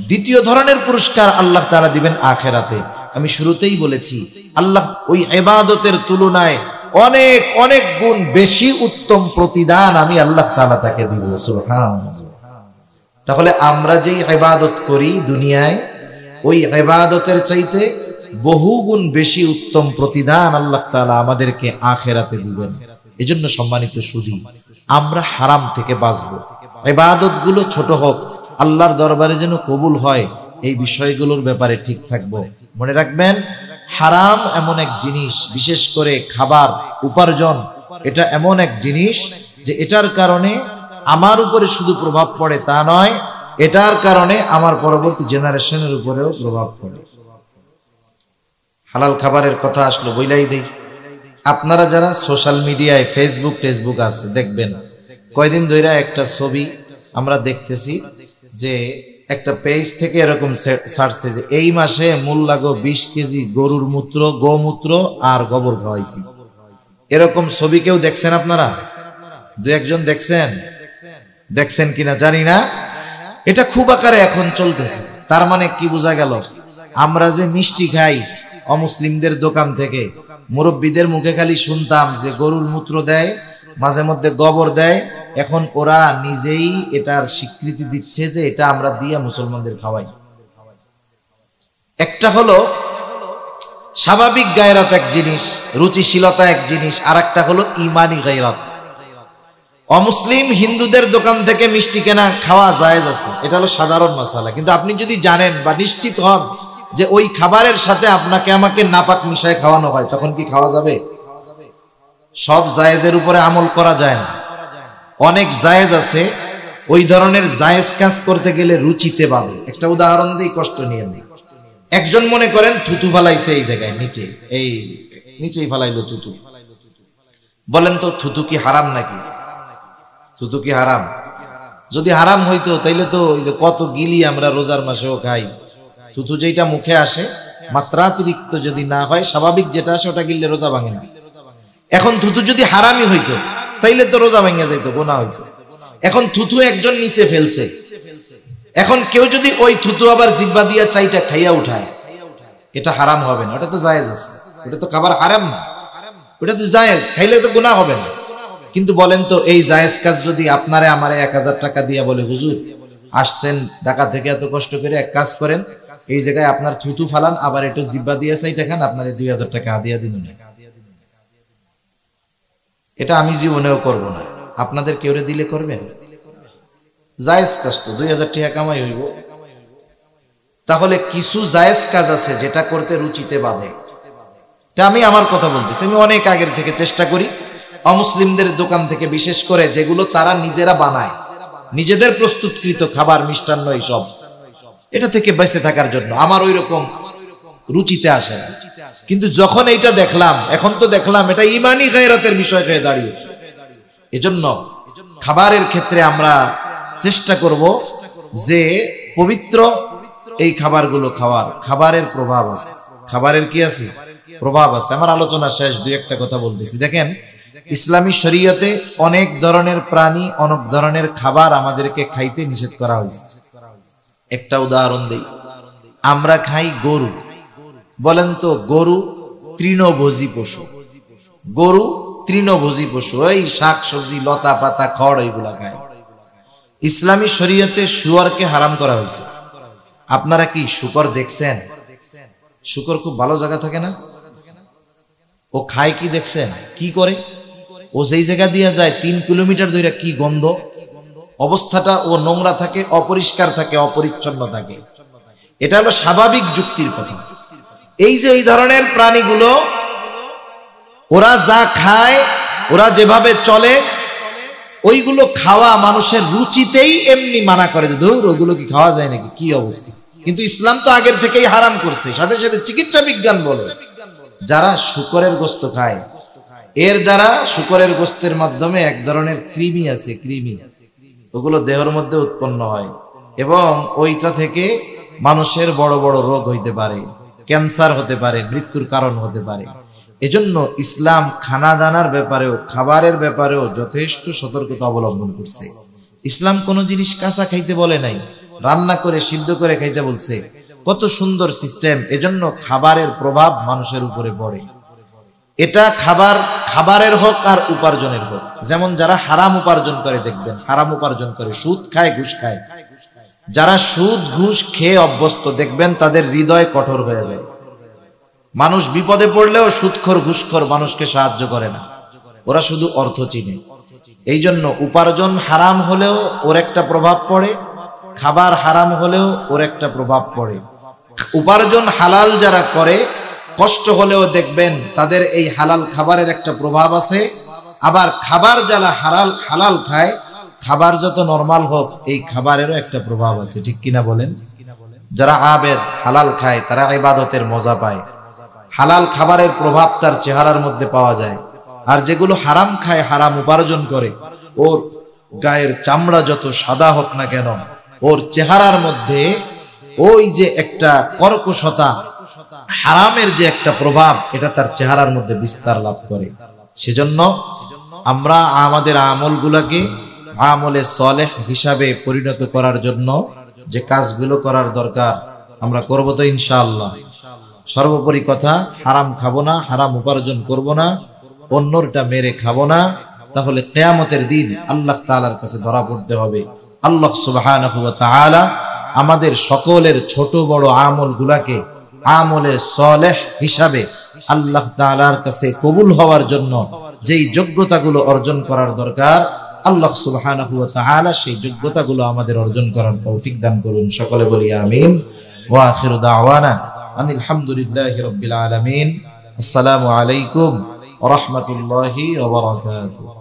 Speaker 1: দ্বিতীয় ধরনের পুরস্কার আল্লাহ তাআলা দিবেন আখিরাতে। আমি শুরুতেই বলেছি, আল্লাহ ওই ইবাদতের তুলনায় অনেক অনেক গুণ বেশি উত্তম প্রতিদান আমি আল্লাহ তাআলা তাকে দিব। সুবহানাল্লাহ। তাহলে আমরা যেই ইবাদত করি দুনিয়ায়, ওই ইবাদতের চাইতে বহুগুণ বেশি উত্তম প্রতিদান আল্লাহ তাআলা আমাদেরকে আখিরাতে দিবেন। এজন্য সম্মানিত সুধী, আমরা হারাম থেকে বাঁচবো, ইবাদত গুলো ছোট হোক, আল্লাহর দরবারে যেন কবুল হয়, এই বিষয়গুলোর ব্যাপারে ঠিক থাকবো। মনে রাখবেন, হারাম এমন এক জিনিস, বিশেষ করে খাবার উপার্জন, এটা এমন এক জিনিস যে এটার কারণে আমার উপরে শুধু প্রভাব পড়ে তা নয়, এটার কারণে আমার পরবর্তী জেনারেশনের উপরেও প্রভাব পড়ে। হালাল খাবারের কথা আসলো, বইলাই দেই। আপনারা যারা সোশ্যাল মিডিয়ায় ফেসবুক টেসবুক আছে, দেখবেন কয়দিন ধরে একটা ছবি আমরা দেখতেছি যে একটা পেজ থেকে এরকম ছাড়ছে যে এই মাসে মূল লাগো 20 কেজি গরুর মূত্র, গোমূত্র আর গোবর খাওয়াইছি। এরকম ছবি কেউ দেখছেন আপনারা? দু একজন দেখছেন কিনা জানি না। এটা খুব আকারে এখন চলতেছে। তার মানে কি বোঝা গেল? আমরা যে মিষ্টি খাই অমুসলিমদের দোকান থেকে, মুরব্বীদের মুখে খালি শুনতাম যে গরুর মূত্র দেয়, মাঝে মধ্যে গোবর দেয়, এখন ওরা নিজেই এটার স্বীকৃতি দিচ্ছে যে এটা আমরা দিয়া মুসলমানদের খাওয়াই। একটা হলো স্বাভাবিক গায়রাত এক জিনিস, রুচিশীলতা এক জিনিস, আর একটা হলো ইমানি গায়রাত। অমুসলিম হিন্দুদের দোকান থেকে মিষ্টি কেনা খাওয়া জায়েজ আছে, এটা হলো সাধারণ মাসালা। কিন্তু আপনি যদি জানেন বা নিশ্চিত হন যে ওই খাবারের সাথে আপনাকে আমাকে নাপাক মিশায় খাওয়ানো হয়, তখন কি খাওয়া যাবে? সব জায়েজের উপরে আমল করা যায় না। অনেক জায়েজ আছে, ওই ধরনের জায়েজ কাজ করতে গেলে রুচিতে বাঁধে। একটা উদাহরণ দিই, কষ্ট নিয়ে নেই। একজন মনে করেন থুতু ফালাইছে এই জায়গায়, নিচে, এই নিচেই ফালাইলো থুতু। বলেন তো থুতু কি হারাম নাকি? থুতু কি হারাম? যদি হারাম হইতো তাইলে তো কত গিলি আমরা রোজার মাসেও খাই। থুতু যেটা মুখে আসে, মাত্রাতিরিক্ত যদি না হয়, স্বাভাবিক যেটা আসে ওটা গিললে রোজা ভাঙে না। এখন থুতু যদি হারামই হইতো তাইলে তো রোজা ভেঙে যাইতো, গুনাহ হইতো। এখন থুতু একজন নিচে ফেলছে, এখন কেউ যদি ওই থুতু আবার জিহ্বা দিয়া চাইটা খাইয়া উঠায়, এটা হারাম হবে না, ওটা তো জায়েজ আছে। ওটা তো খাবার হারাম না, ওটা তো জায়েজ, খাইলে তো গুনাহ হবে না। কিন্তু বলেন তো, এই জায়েজ কাজ যদি আপনারে আমারে 1000 টাকা দিয়া বলে, হুজুর আসছেন ঢাকা থেকে এত কষ্ট করে, এক কাজ করেন, এই জায়গায় আপনার থুতু ফালান, আবার একটু জিহ্বা দিয়ে চাইটা খান, আপনার 2000 টাকা হাদিয়া দিন না। এটা আমি জীবনেও করব না, আপনাদের কেউ দিলে করবেন? জায়েজ কাজ তো 2000 টাকা কামাই হইব। তাহলে কিছু জায়েজ কাজ আছে যেটা করতে রুচিতে বাঁধে। এটা আমি আমার কথা বলতেছি, আমি অনেক আগের থেকে চেষ্টা করি অমুসলিমদের দোকান থেকে, বিশেষ করে যেগুলো তারা নিজেরা বানায়, নিজেদের প্রস্তুতকৃত খাবার, মিষ্টান্ন, এইসব, এটা থেকে বেঁচে থাকার জন্য। আমার ওই রকম রুচিতে আসে না। কিন্তু যখন এইটা দেখলাম, এখন তো দেখলাম এটা ইমানি গায়রাতের বিষয় হয়ে দাঁড়িয়েছে। এজন্য খাবারের ক্ষেত্রে আমরা চেষ্টা করব যে পবিত্র এই খাবারগুলো খাওয়ার। খাবারের প্রভাব আছে, খাবারের কি আছে? প্রভাব আছে। আমার আলোচনা শেষ, দুই একটা কথা বলতেছি। দেখেন, ইসলামী শরীয়তে অনেক ধরনের প্রাণী, অনেক ধরনের খাবার আমাদেরকে খাইতে নিষেধ করা হয়েছে। একটা উদাহরণ দেই, আমরা খাই গরু। বলেন তো, গরু তৃণভোজী পশু, গরু তৃণভোজী পশু, ওই শাক সবজি, লতা পাতা, খড়, এইগুলা খায়। ইসলামী শরীয়তে শুকরকে হারাম করা হয়েছে। আপনারা কি শুকর দেখছেন? শুকর খুব ভালো জায়গা থাকে না? ও খায় কি দেখছেন? কি করে? ও যেই জায়গা দিয়ে যায় 3 কিলোমিটার ধরে কি গন্ধ, অবস্থাটা ও নোংরা থাকে, অপরিষ্কার থাকে, অপরিচ্ছন্ন থাকে। এটা হলো স্বাভাবিক যুক্তির কথা। এই যে এই ধরনের প্রাণীগুলো ওরা যা খায়, ওরা যেভাবে চলে, ওইগুলো খাওয়া মানুষের রুচিতেই এমনি মানা করে যে ধুর ওগুলো কি খাওয়া যায় নাকি, কি অবস্থা। কিন্তু ইসলাম তো আগের থেকেই হারাম করছে। সাথে সাথে চিকিৎসা বিজ্ঞান বলে যারা শুকরের গোশত খায়, এর দ্বারা শুকরের গোশতের মাধ্যমে এক ধরনের কৃমি আছে, কৃমি, ওগুলো দেহের মধ্যে উৎপন্ন হয় এবং ওইটা থেকে মানুষের বড় বড় রোগ হইতে পারে, ক্যান্সার হতে পারে, মৃত্যুর কারণ হতে পারে। এজন্য ইসলাম খানা দানার ব্যাপারেও, খাবারের ব্যাপারেও যথেষ্ট সতর্কতা অবলম্বন করছে। ইসলাম কোন জিনিস কাঁচা খাইতে বলে নাই, রান্না করে সিদ্ধ করে খাইতে বলছে। কত সুন্দর সিস্টেম। এজন্য খাবারের প্রভাব মানুষের উপরে পড়ে। এটা খাবারের হোক আর উপার্জনের হোক। যেমন যারা হারাম উপার্জন করে, দেখবেন হারাম উপার্জন করে, সুদ খায়, ঘুষ খায়, যারা সুদ ঘুষ খেয়ে অভ্যস্ত, দেখবেন তাদের হৃদয় কঠোর হয়ে যায়। মানুষ বিপদে পড়লেও সুদখোর ঘুষখোর মানুষকে সাহায্য করে না, ওরা শুধু অর্থ চিনে। এই জন্য উপার্জন হারাম হলেও ওর একটা প্রভাব পড়ে, খাবার হারাম হলেও ওর একটা প্রভাব পড়ে। উপার্জন হালাল যারা করে, কষ্ট হলেও দেখবেন তাদের এই হালাল খাবারের একটা প্রভাব আছে। আবার খাবার যারা হালাল খায়, খাবার যত নরমাল হোক, এই খাবারেরও একটা প্রভাব আছে। ঠিক কিনা বলেন? যারা আবেদ, হালাল খায়, তারা ইবাদতের মজা পায়। হালাল খাবারের প্রভাব তার চেহারার মধ্যে পাওয়া যায়। আর যেগুলো হারাম খায়, হারাম উপার্জন করে, ওর গায়ের চামড়া যত সাদা হোক না কেন, ওর চেহারার মধ্যে ওই যে একটা কর্কশতা, হারামের যে একটা প্রভাব, এটা তার চেহারার মধ্যে বিস্তার লাভ করে। সেজন্য আমরা আমাদের আমলগুলোকে আমলে সলেহ হিসাবে পরিণত করার জন্য যে কাজগুলো করার দরকার আমরা করব তো ইনশাআল্লাহ। সর্বোপরি কথা, হারাম খাবো না, হারাম উপার্জন করব না, অন্যরটা মেরে খাবো না, তাহলে কিয়ামতের দিন আল্লাহ তাআলার কাছে ধরা পড়তে হবে। আল্লাহ সুবহানাহু ওয়া তাআলা আমাদের সকলের ছোট বড় আমলগুলোকে আমলে সলেহ হিসাবে আল্লাহ তাআলার কাছে কবুল হওয়ার জন্য যেই যোগ্যতাগুলো অর্জন করার দরকার, আল্লাহ সুবহানাহু ওয়া তাআলা সেই যোগ্যতাগুলো আমাদের অর্জন করার তৌফিক দান করুন। সকলে বলি আমিন। ওয়া আখিরু দাওয়ানা আনিল হামদুলিল্লাহি রাব্বিল আলামিন। আসসালামু আলাইকুম ওয়া রাহমাতুল্লাহি ওয়া বারাকাতুহু।